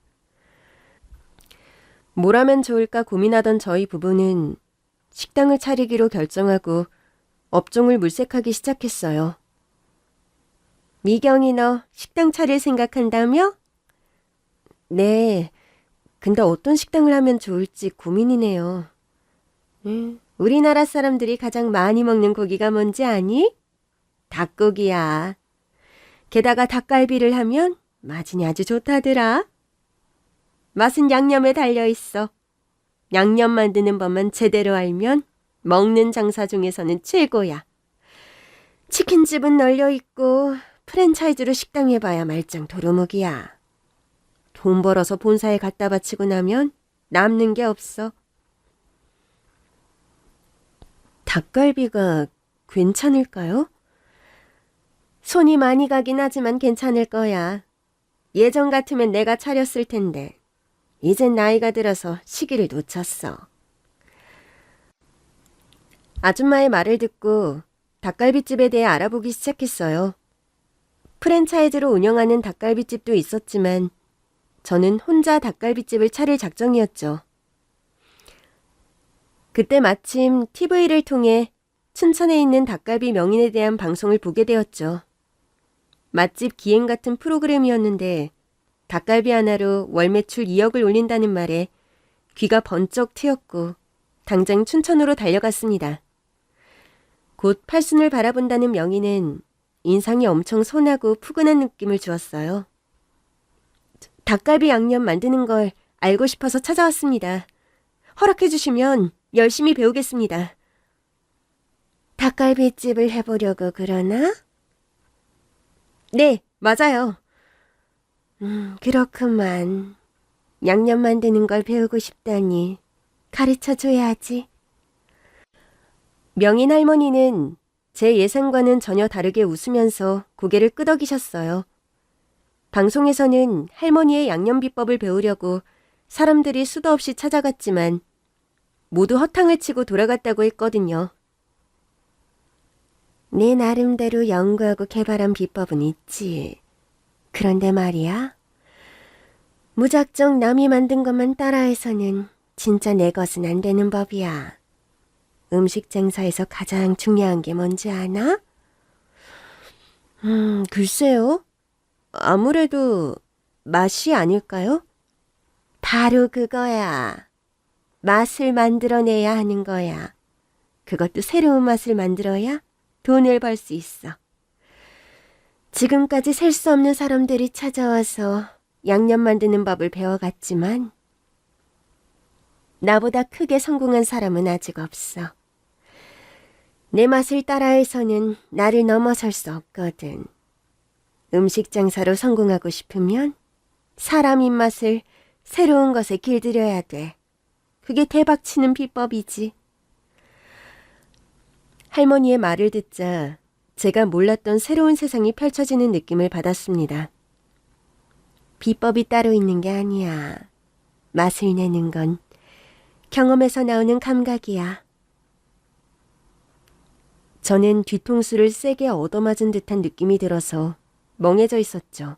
뭘 하면 좋을까 고민하던 저희 부부는 식당을 차리기로 결정하고 업종을 물색하기 시작했어요. 미경이 너 식당 차릴 생각한다며? 네, 근데 어떤 식당을 하면 좋을지 고민이네요. 우리나라 사람들이 가장 많이 먹는 고기가 뭔지 아니? 닭고기야. 게다가 닭갈비를 하면 맛이 아주 좋다더라. 맛은 양념에 달려있어. 양념 만드는 법만 제대로 알면 먹는 장사 중에서는 최고야. 치킨집은 널려있고 프랜차이즈로 식당 해봐야 말짱 도루묵이야. 돈 벌어서 본사에 갖다 바치고 나면 남는 게 없어. 닭갈비가 괜찮을까요? 손이 많이 가긴 하지만 괜찮을 거야. 예전 같으면 내가 차렸을 텐데 이젠 나이가 들어서 시기를 놓쳤어. 아줌마의 말을 듣고 닭갈비집에 대해 알아보기 시작했어요. 프랜차이즈로 운영하는 닭갈비집도 있었지만 저는 혼자 닭갈비집을 차릴 작정이었죠. 그때 마침 TV를 통해 춘천에 있는 닭갈비 명인에 대한 방송을 보게 되었죠. 맛집 기행 같은 프로그램이었는데 닭갈비 하나로 월 매출 2억을 올린다는 말에 귀가 번쩍 트였고 당장 춘천으로 달려갔습니다. 곧 팔순을 바라본다는 명인은 인상이 엄청 선하고 푸근한 느낌을 주었어요. 닭갈비 양념 만드는 걸 알고 싶어서 찾아왔습니다. 허락해 주시면 열심히 배우겠습니다. 닭갈비집을 해보려고 그러나? 네, 맞아요. 그렇구만. 양념 만드는 걸 배우고 싶다니 가르쳐줘야지. 명인 할머니는 제 예상과는 전혀 다르게 웃으면서 고개를 끄덕이셨어요. 방송에서는 할머니의 양념 비법을 배우려고 사람들이 수도 없이 찾아갔지만 모두 허탕을 치고 돌아갔다고 했거든요. 내 나름대로 연구하고 개발한 비법은 있지. 그런데 말이야, 무작정 남이 만든 것만 따라해서는 진짜 내 것은 안 되는 법이야. 음식 장사에서 가장 중요한 게 뭔지 아나? 글쎄요. 아무래도 맛이 아닐까요? 바로 그거야. 맛을 만들어내야 하는 거야. 그것도 새로운 맛을 만들어야 돈을 벌 수 있어. 지금까지 셀 수 없는 사람들이 찾아와서 양념 만드는 법을 배워갔지만 나보다 크게 성공한 사람은 아직 없어. 내 맛을 따라해서는 나를 넘어설 수 없거든. 음식 장사로 성공하고 싶으면 사람 입맛을 새로운 것에 길들여야 돼. 그게 대박치는 비법이지. 할머니의 말을 듣자 제가 몰랐던 새로운 세상이 펼쳐지는 느낌을 받았습니다. 비법이 따로 있는 게 아니야. 맛을 내는 건 경험에서 나오는 감각이야. 저는 뒤통수를 세게 얻어맞은 듯한 느낌이 들어서 멍해져 있었죠.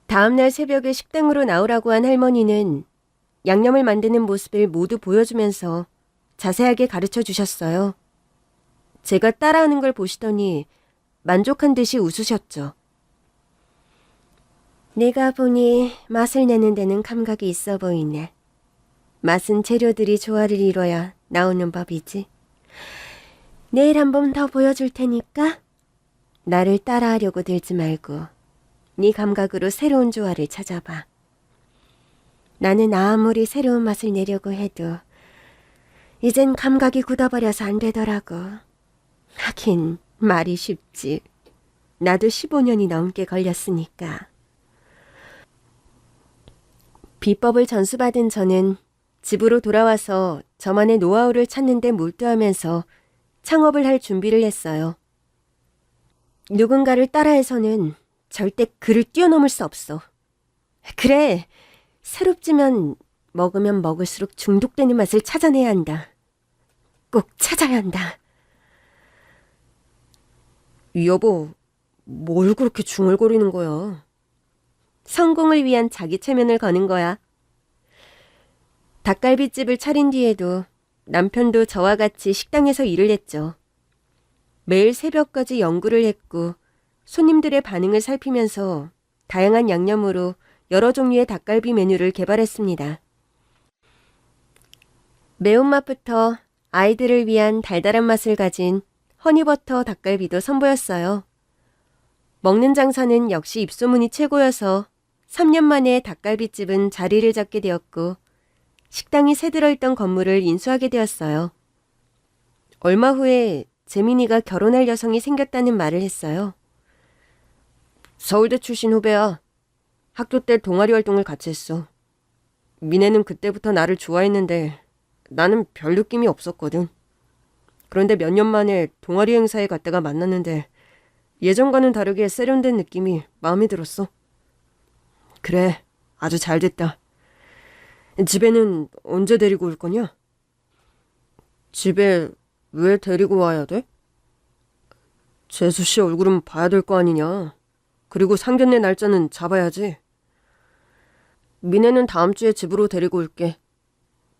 다음날 새벽에 식당으로 나오라고 한 할머니는 양념을 만드는 모습을 모두 보여주면서 자세하게 가르쳐 주셨어요. 제가 따라하는 걸 보시더니 만족한 듯이 웃으셨죠. 내가 보니 맛을 내는 데는 감각이 있어 보이네. 맛은 재료들이 조화를 이뤄야 나오는 법이지. 내일 한 번 더 보여줄 테니까 나를 따라하려고 들지 말고 네 감각으로 새로운 조화를 찾아봐. 나는 아무리 새로운 맛을 내려고 해도 이젠 감각이 굳어버려서 안 되더라고. 하긴 말이 쉽지. 나도 15년이 넘게 걸렸으니까. 비법을 전수받은 저는 집으로 돌아와서 저만의 노하우를 찾는 데 몰두하면서 창업을 할 준비를 했어요. 누군가를 따라해서는 절대 그를 뛰어넘을 수 없어. 그래, 새롭지만 먹으면 먹을수록 중독되는 맛을 찾아내야 한다. 꼭 찾아야 한다. 여보, 뭘 그렇게 중얼거리는 거야? 성공을 위한 자기 체면을 거는 거야. 닭갈비집을 차린 뒤에도 남편도 저와 같이 식당에서 일을 했죠. 매일 새벽까지 연구를 했고 손님들의 반응을 살피면서 다양한 양념으로 여러 종류의 닭갈비 메뉴를 개발했습니다. 매운맛부터 아이들을 위한 달달한 맛을 가진 허니버터 닭갈비도 선보였어요. 먹는 장사는 역시 입소문이 최고여서 3년 만에 닭갈비집은 자리를 잡게 되었고 식당이 새들어 있던 건물을 인수하게 되었어요. 얼마 후에 재민이가 결혼할 여성이 생겼다는 말을 했어요. 서울대 출신 후배야. 학교 때 동아리 활동을 같이 했어. 미네는 그때부터 나를 좋아했는데 나는 별 느낌이 없었거든. 그런데 몇 년 만에 동아리 행사에 갔다가 만났는데 예전과는 다르게 세련된 느낌이 마음에 들었어. 그래, 아주 잘 됐다. 집에는 언제 데리고 올 거냐? 집에 왜 데리고 와야 돼? 재수 씨 얼굴은 봐야 될 거 아니냐. 그리고 상견례 날짜는 잡아야지. 미네는 다음 주에 집으로 데리고 올게.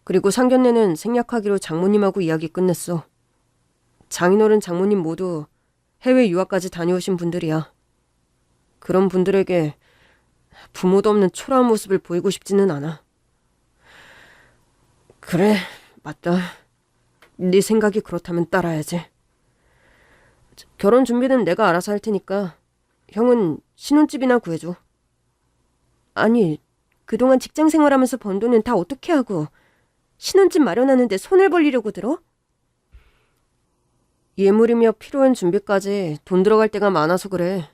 그리고 상견례는 생략하기로 장모님하고 이야기 끝냈어. 장인어른 장모님 모두 해외 유학까지 다녀오신 분들이야. 그런 분들에게 부모도 없는 초라한 모습을 보이고 싶지는 않아. 그래, 맞다. 네 생각이 그렇다면 따라야지. 결혼 준비는 내가 알아서 할 테니까 형은 신혼집이나 구해줘. 아니, 그동안 직장 생활하면서 번 돈은 다 어떻게 하고 신혼집 마련하는데 손을 벌리려고 들어? 예물이며 필요한 준비까지 돈 들어갈 때가 많아서 그래.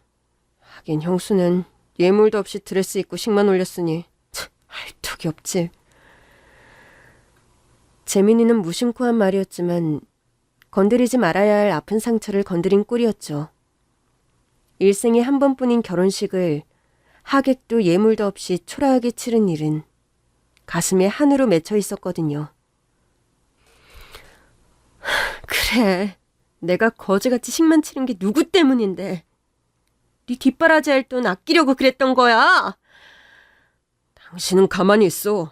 하긴 형수는 예물도 없이 드레스 입고 식만 올렸으니 할 턱이 없지. 재민이는 무심코 한 말이었지만 건드리지 말아야 할 아픈 상처를 건드린 꼴이었죠. 일생에 한 번뿐인 결혼식을 하객도 예물도 없이 초라하게 치른 일은 가슴에 한으로 맺혀 있었거든요. 그래, 내가 거지같이 식만 치른 게 누구 때문인데. 네 뒷바라지 할 돈 아끼려고 그랬던 거야. 당신은 가만히 있어.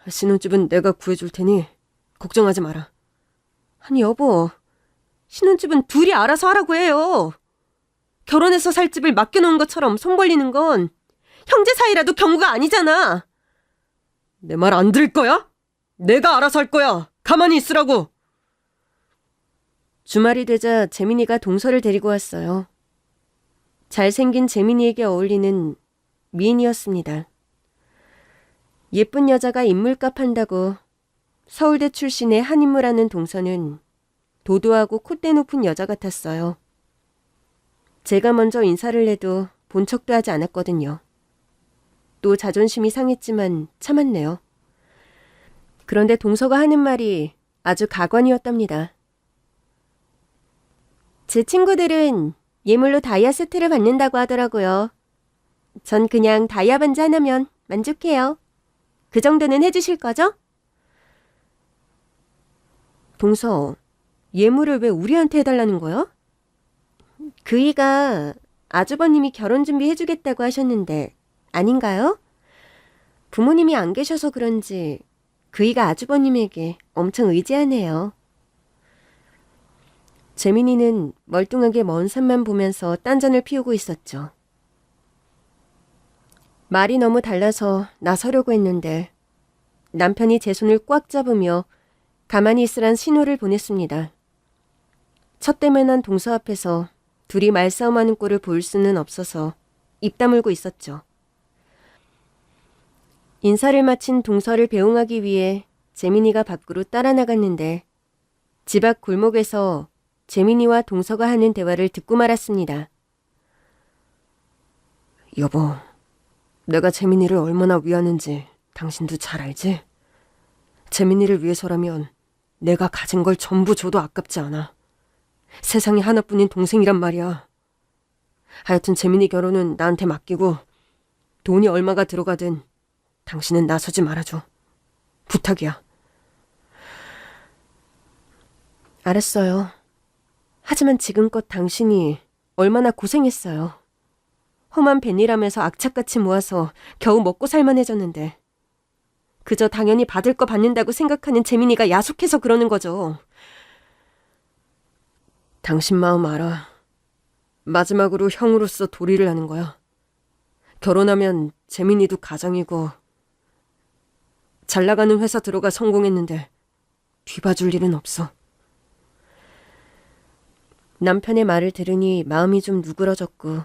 신혼집은 내가 구해줄 테니 걱정하지 마라. 아니 여보, 신혼집은 둘이 알아서 하라고 해요. 결혼해서 살 집을 맡겨놓은 것처럼 손 벌리는 건 형제 사이라도 경우가 아니잖아. 내 말 안 들을 거야? 내가 알아서 할 거야. 가만히 있으라고. 주말이 되자 재민이가 동서를 데리고 왔어요. 잘생긴 재민이에게 어울리는 미인이었습니다. 예쁜 여자가 인물값 한다고 서울대 출신의 한인무라는 동서는 도도하고 콧대 높은 여자 같았어요. 제가 먼저 인사를 해도 본 척도 하지 않았거든요. 또 자존심이 상했지만 참았네요. 그런데 동서가 하는 말이 아주 가관이었답니다. 제 친구들은 예물로 다이아 세트를 받는다고 하더라고요. 전 그냥 다이아 반지 하나면 만족해요. 그 정도는 해주실 거죠? 동서, 예물을 왜 우리한테 해달라는 거야? 그이가 아주버님이 결혼 준비해주겠다고 하셨는데 아닌가요? 부모님이 안 계셔서 그런지 그이가 아주버님에게 엄청 의지하네요. 재민이는 멀뚱하게 먼 산만 보면서 딴전을 피우고 있었죠. 말이 너무 달라서 나서려고 했는데 남편이 제 손을 꽉 잡으며 가만히 있으란 신호를 보냈습니다. 첫대면한 동서 앞에서 둘이 말싸움하는 꼴을 볼 수는 없어서 입 다물고 있었죠. 인사를 마친 동서를 배웅하기 위해 재민이가 밖으로 따라 나갔는데 집 앞 골목에서 재민이와 동서가 하는 대화를 듣고 말았습니다. 여보, 내가 재민이를 얼마나 위하는지 당신도 잘 알지? 재민이를 위해서라면 내가 가진 걸 전부 줘도 아깝지 않아. 세상에 하나뿐인 동생이란 말이야. 하여튼 재민이 결혼은 나한테 맡기고 돈이 얼마가 들어가든 당신은 나서지 말아줘. 부탁이야. 알았어요. 하지만 지금껏 당신이 얼마나 고생했어요. 험한 뱃일하면서 악착같이 모아서 겨우 먹고 살만해졌는데 그저 당연히 받을 거 받는다고 생각하는 재민이가 야속해서 그러는 거죠. 당신 마음 알아. 마지막으로 형으로서 도리를 하는 거야. 결혼하면 재민이도 가장이고 잘 나가는 회사 들어가 성공했는데 뒤봐줄 일은 없어. 남편의 말을 들으니 마음이 좀 누그러졌고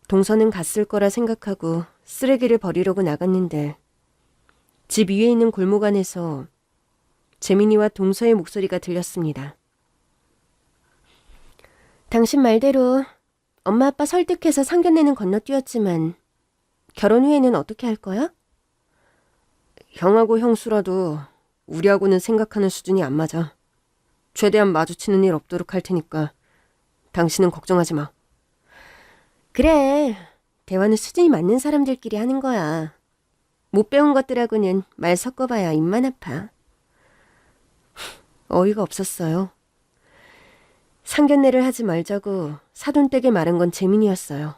동서는 갔을 거라 생각하고 쓰레기를 버리려고 나갔는데 집 위에 있는 골목 안에서 재민이와 동서의 목소리가 들렸습니다. 당신 말대로 엄마 아빠 설득해서 상견례는 건너뛰었지만 결혼 후에는 어떻게 할 거야? 형하고 형수라도 우리하고는 생각하는 수준이 안 맞아. 최대한 마주치는 일 없도록 할 테니까 당신은 걱정하지 마. 그래, 대화는 수준이 맞는 사람들끼리 하는 거야. 못 배운 것들하고는 말 섞어봐야 입만 아파. 어이가 없었어요. 상견례를 하지 말자고 사돈댁에 말한 건 재민이었어요.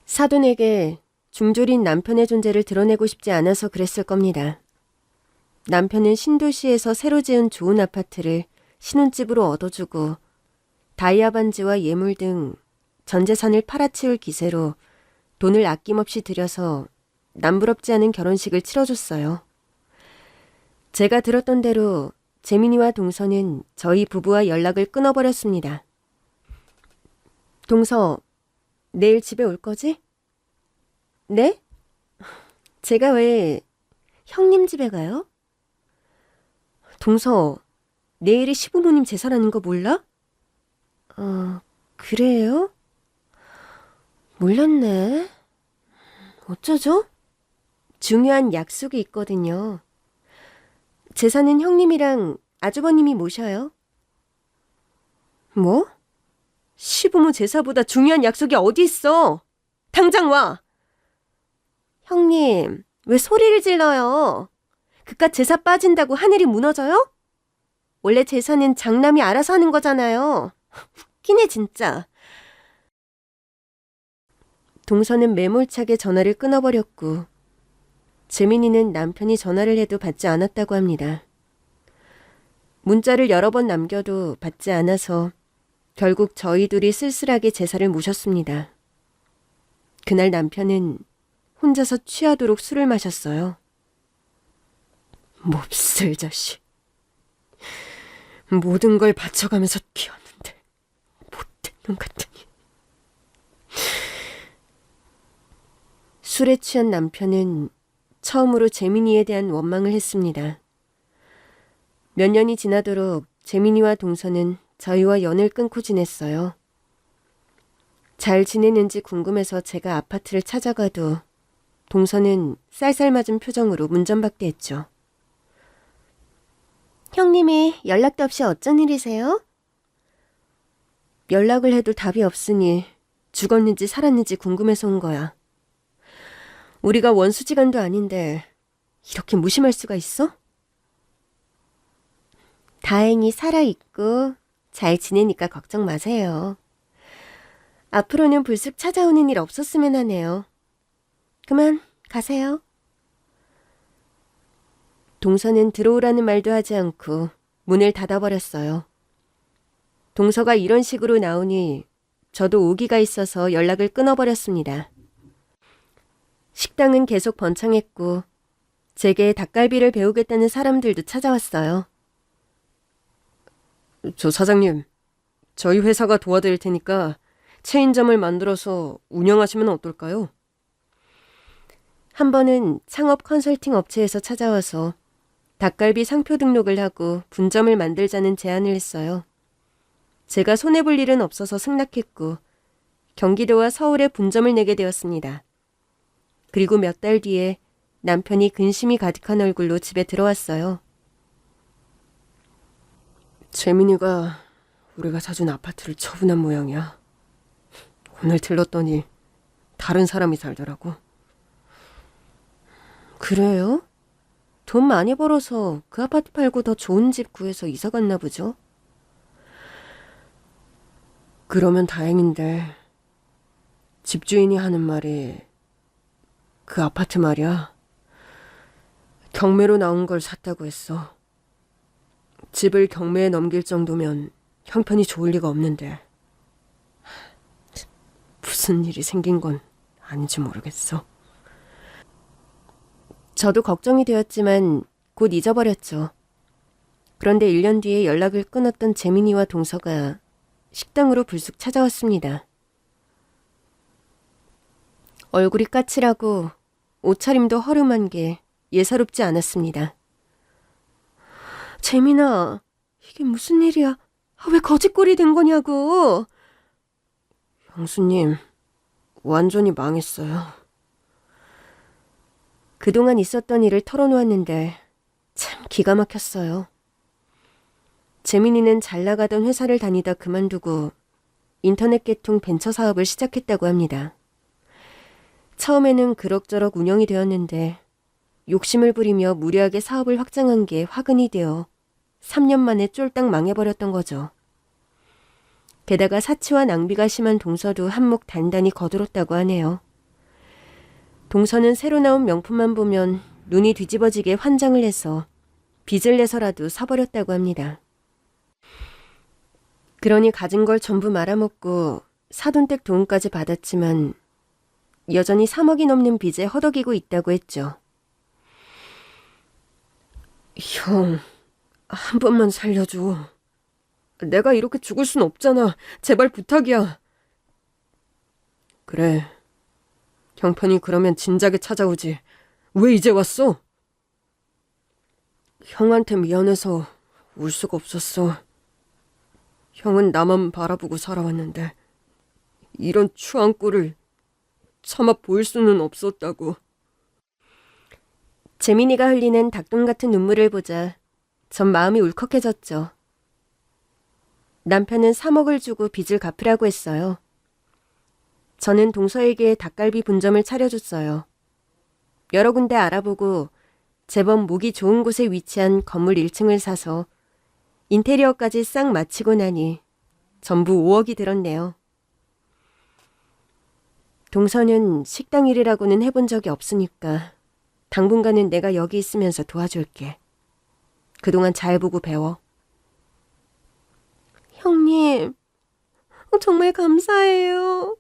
사돈에게 중졸인 남편의 존재를 드러내고 싶지 않아서 그랬을 겁니다. 남편은 신도시에서 새로 지은 좋은 아파트를 신혼집으로 얻어주고 다이아 반지와 예물 등 전 재산을 팔아치울 기세로 돈을 아낌없이 들여서 남부럽지 않은 결혼식을 치러줬어요. 제가 들었던 대로 재민이와 동서는 저희 부부와 연락을 끊어버렸습니다. 동서, 내일 집에 올 거지? 네? 제가 왜 형님 집에 가요? 동서, 내일이 시부모님 제사라는 거 몰라? 그래요? 몰랐네. 어쩌죠? 중요한 약속이 있거든요. 제사는 형님이랑 아주버님이 모셔요. 뭐? 시부모 제사보다 중요한 약속이 어디 있어? 당장 와! 형님, 왜 소리를 질러요? 그깟 제사 빠진다고 하늘이 무너져요? 원래 제사는 장남이 알아서 하는 거잖아요. 웃기네 진짜. 동서는 매몰차게 전화를 끊어버렸고 재민이는 남편이 전화를 해도 받지 않았다고 합니다. 문자를 여러 번 남겨도 받지 않아서 결국 저희 둘이 쓸쓸하게 제사를 모셨습니다. 그날 남편은 혼자서 취하도록 술을 마셨어요. 몹쓸 자식. 모든 걸 바쳐가면서 키웠는데 못된 놈 같으니. 술에 취한 남편은 처음으로 재민이에 대한 원망을 했습니다. 몇 년이 지나도록 재민이와 동서는 저희와 연을 끊고 지냈어요. 잘 지내는지 궁금해서 제가 아파트를 찾아가도 동서는 쌀쌀맞은 표정으로 문전박대했죠. 형님이 연락도 없이 어쩐 일이세요? 연락을 해도 답이 없으니 죽었는지 살았는지 궁금해서 온 거야. 우리가 원수지간도 아닌데 이렇게 무심할 수가 있어? 다행히 살아있고 잘 지내니까 걱정 마세요. 앞으로는 불쑥 찾아오는 일 없었으면 하네요. 그만 가세요. 동서는 들어오라는 말도 하지 않고 문을 닫아버렸어요. 동서가 이런 식으로 나오니 저도 오기가 있어서 연락을 끊어버렸습니다. 식당은 계속 번창했고 제게 닭갈비를 배우겠다는 사람들도 찾아왔어요. 저 사장님, 저희 회사가 도와드릴 테니까 체인점을 만들어서 운영하시면 어떨까요? 한 번은 창업 컨설팅 업체에서 찾아와서 닭갈비 상표 등록을 하고 분점을 만들자는 제안을 했어요. 제가 손해볼 일은 없어서 승낙했고 경기도와 서울에 분점을 내게 되었습니다. 그리고 몇 달 뒤에 남편이 근심이 가득한 얼굴로 집에 들어왔어요. 재민이가 우리가 사준 아파트를 처분한 모양이야. 오늘 들렀더니 다른 사람이 살더라고. 그래요? 돈 많이 벌어서 그 아파트 팔고 더 좋은 집 구해서 이사 갔나 보죠? 그러면 다행인데 집주인이 하는 말이 그 아파트 말이야. 경매로 나온 걸 샀다고 했어. 집을 경매에 넘길 정도면 형편이 좋을 리가 없는데 무슨 일이 생긴 건 아닌지 모르겠어. 저도 걱정이 되었지만 곧 잊어버렸죠. 그런데 1년 뒤에 연락을 끊었던 재민이와 동서가 식당으로 불쑥 찾아왔습니다. 얼굴이 까칠하고 옷차림도 허름한 게 예사롭지 않았습니다. 재민아, 이게 무슨 일이야? 왜 거짓골이 된 거냐고. 형수님, 완전히 망했어요. 그동안 있었던 일을 털어놓았는데 참 기가 막혔어요. 재민이는 잘 나가던 회사를 다니다 그만두고 인터넷 계통 벤처 사업을 시작했다고 합니다. 처음에는 그럭저럭 운영이 되었는데 욕심을 부리며 무리하게 사업을 확장한 게 화근이 되어 3년 만에 쫄딱 망해버렸던 거죠. 게다가 사치와 낭비가 심한 동서도 한몫 단단히 거들었다고 하네요. 동서는 새로 나온 명품만 보면 눈이 뒤집어지게 환장을 해서 빚을 내서라도 사버렸다고 합니다. 그러니 가진 걸 전부 말아먹고 사돈댁 도움까지 받았지만 여전히 3억이 넘는 빚에 허덕이고 있다고 했죠. 형, 한 번만 살려줘. 내가 이렇게 죽을 순 없잖아. 제발 부탁이야. 그래. 형편이 그러면 진작에 찾아오지. 왜 이제 왔어? 형한테 미안해서 울 수가 없었어. 형은 나만 바라보고 살아왔는데 이런 추한 꼴을 참아 보일 수는 없었다고. 재민이가 흘리는 닭똥 같은 눈물을 보자 전 마음이 울컥해졌죠. 남편은 3억을 주고 빚을 갚으라고 했어요. 저는 동서에게 닭갈비 분점을 차려줬어요. 여러 군데 알아보고 제법 목이 좋은 곳에 위치한 건물 1층을 사서 인테리어까지 싹 마치고 나니 전부 5억이 들었네요. 동서는 식당 일이라고는 해본 적이 없으니까 당분간은 내가 여기 있으면서 도와줄게. 그동안 잘 보고 배워. 형님, 정말 감사해요.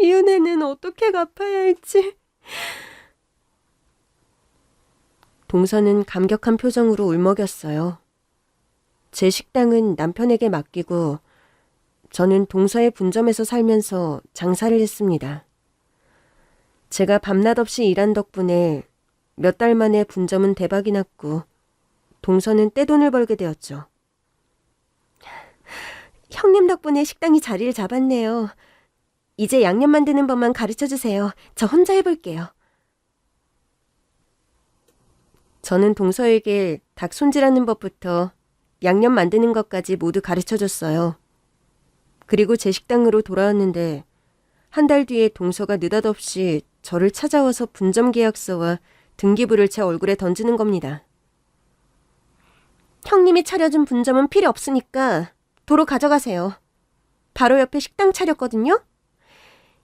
이 은혜는 어떻게 갚아야 할지. 동서는 감격한 표정으로 울먹였어요. 제 식당은 남편에게 맡기고 저는 동서의 분점에서 살면서 장사를 했습니다. 제가 밤낮 없이 일한 덕분에 몇 달 만에 분점은 대박이 났고 동서는 떼돈을 벌게 되었죠. 형님 덕분에 식당이 자리를 잡았네요. 이제 양념 만드는 법만 가르쳐주세요. 저 혼자 해볼게요. 저는 동서에게 닭 손질하는 법부터 양념 만드는 것까지 모두 가르쳐줬어요. 그리고 제 식당으로 돌아왔는데 한 달 뒤에 동서가 느닷없이 저를 찾아와서 분점 계약서와 등기부를 제 얼굴에 던지는 겁니다. 형님이 차려준 분점은 필요 없으니까 도로 가져가세요. 바로 옆에 식당 차렸거든요.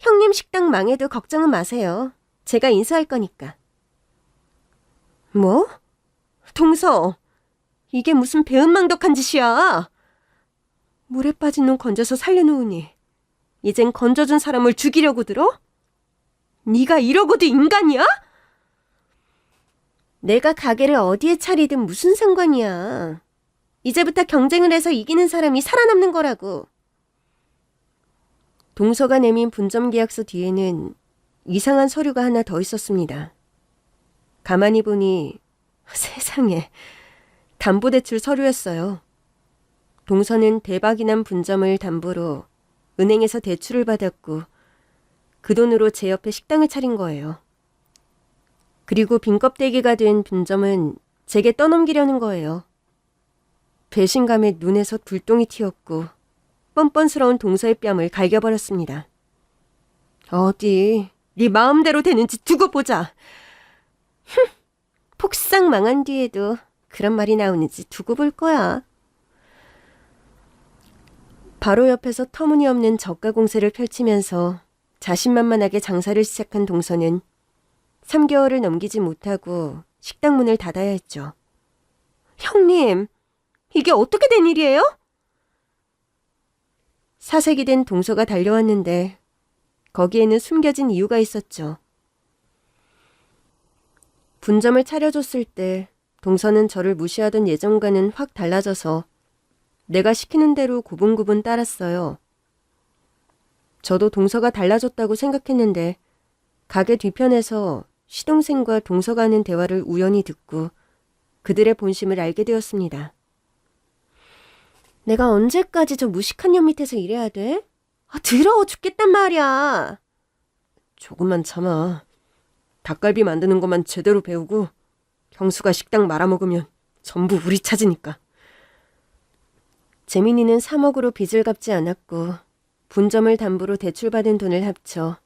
형님 식당 망해도 걱정은 마세요. 제가 인수할 거니까. 뭐? 동서, 이게 무슨 배은망덕한 짓이야. 물에 빠진 놈 건져서 살려놓으니 이젠 건져준 사람을 죽이려고 들어? 네가 이러고도 인간이야? 내가 가게를 어디에 차리든 무슨 상관이야. 이제부터 경쟁을 해서 이기는 사람이 살아남는 거라고. 동서가 내민 분점 계약서 뒤에는 이상한 서류가 하나 더 있었습니다. 가만히 보니 세상에 담보대출 서류였어요. 동서는 대박이 난 분점을 담보로 은행에서 대출을 받았고 그 돈으로 제 옆에 식당을 차린 거예요. 그리고 빈껍데기가 된 분점은 제게 떠넘기려는 거예요. 배신감에 눈에서 불똥이 튀었고 뻔뻔스러운 동서의 뺨을 갈겨버렸습니다. 어디 네 마음대로 되는지 두고 보자. 폭삭 망한 뒤에도 그런 말이 나오는지 두고 볼 거야. 바로 옆에서 터무니없는 저가 공세를 펼치면서 자신만만하게 장사를 시작한 동서는 3개월을 넘기지 못하고 식당 문을 닫아야 했죠. 형님, 이게 어떻게 된 일이에요? 사색이 된 동서가 달려왔는데 거기에는 숨겨진 이유가 있었죠. 분점을 차려줬을 때 동서는 저를 무시하던 예전과는 확 달라져서 내가 시키는 대로 고분고분 따랐어요. 저도 동서가 달라졌다고 생각했는데 가게 뒤편에서 시동생과 동서가 하는 대화를 우연히 듣고 그들의 본심을 알게 되었습니다. 내가 언제까지 저 무식한 년 밑에서 일해야 돼? 더러워 죽겠단 말이야. 조금만 참아. 닭갈비 만드는 것만 제대로 배우고 형수가 식당 말아먹으면 전부 우리 차지니까. 재민이는 3억으로 빚을 갚지 않았고 분점을 담보로 대출받은 돈을 합쳐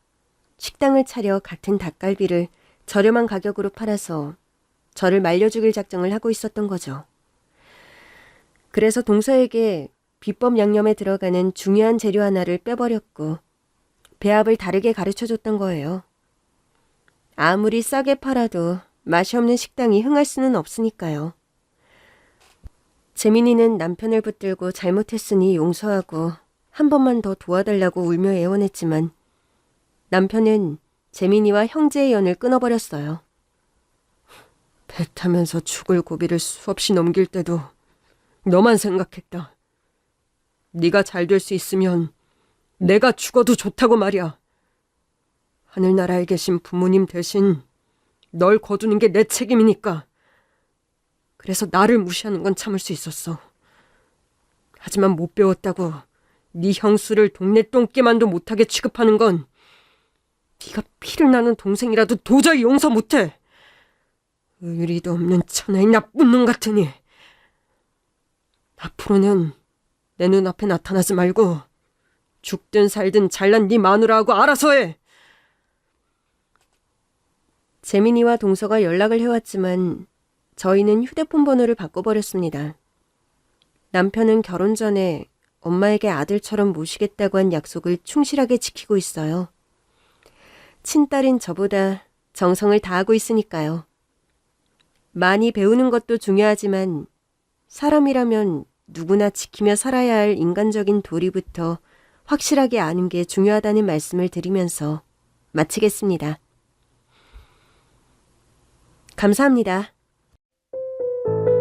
식당을 차려 같은 닭갈비를 저렴한 가격으로 팔아서 저를 말려 죽일 작정을 하고 있었던 거죠. 그래서 동서에게 비법 양념에 들어가는 중요한 재료 하나를 빼버렸고 배합을 다르게 가르쳐줬던 거예요. 아무리 싸게 팔아도 맛이 없는 식당이 흥할 수는 없으니까요. 재민이는 남편을 붙들고 잘못했으니 용서하고 한 번만 더 도와달라고 울며 애원했지만 남편은 재민이와 형제의 연을 끊어버렸어요. 배 타면서 죽을 고비를 수없이 넘길 때도 너만 생각했다. 네가 잘 될 수 있으면 내가 죽어도 좋다고 말이야. 하늘나라에 계신 부모님 대신 널 거두는 게 내 책임이니까. 그래서 나를 무시하는 건 참을 수 있었어. 하지만 못 배웠다고 네 형수를 동네 똥개만도 못하게 취급하는 건 네가 피를 나는 동생이라도 도저히 용서 못해. 의리도 없는 천하의 나쁜 놈 같으니. 앞으로는 내 눈앞에 나타나지 말고 죽든 살든 잘난 네 마누라하고 알아서 해. 재민이와 동서가 연락을 해왔지만 저희는 휴대폰 번호를 바꿔버렸습니다. 남편은 결혼 전에 엄마에게 아들처럼 모시겠다고 한 약속을 충실하게 지키고 있어요. 친딸인 저보다 정성을 다하고 있으니까요. 많이 배우는 것도 중요하지만 사람이라면 누구나 지키며 살아야 할 인간적인 도리부터 확실하게 아는 게 중요하다는 말씀을 드리면서 마치겠습니다. 감사합니다.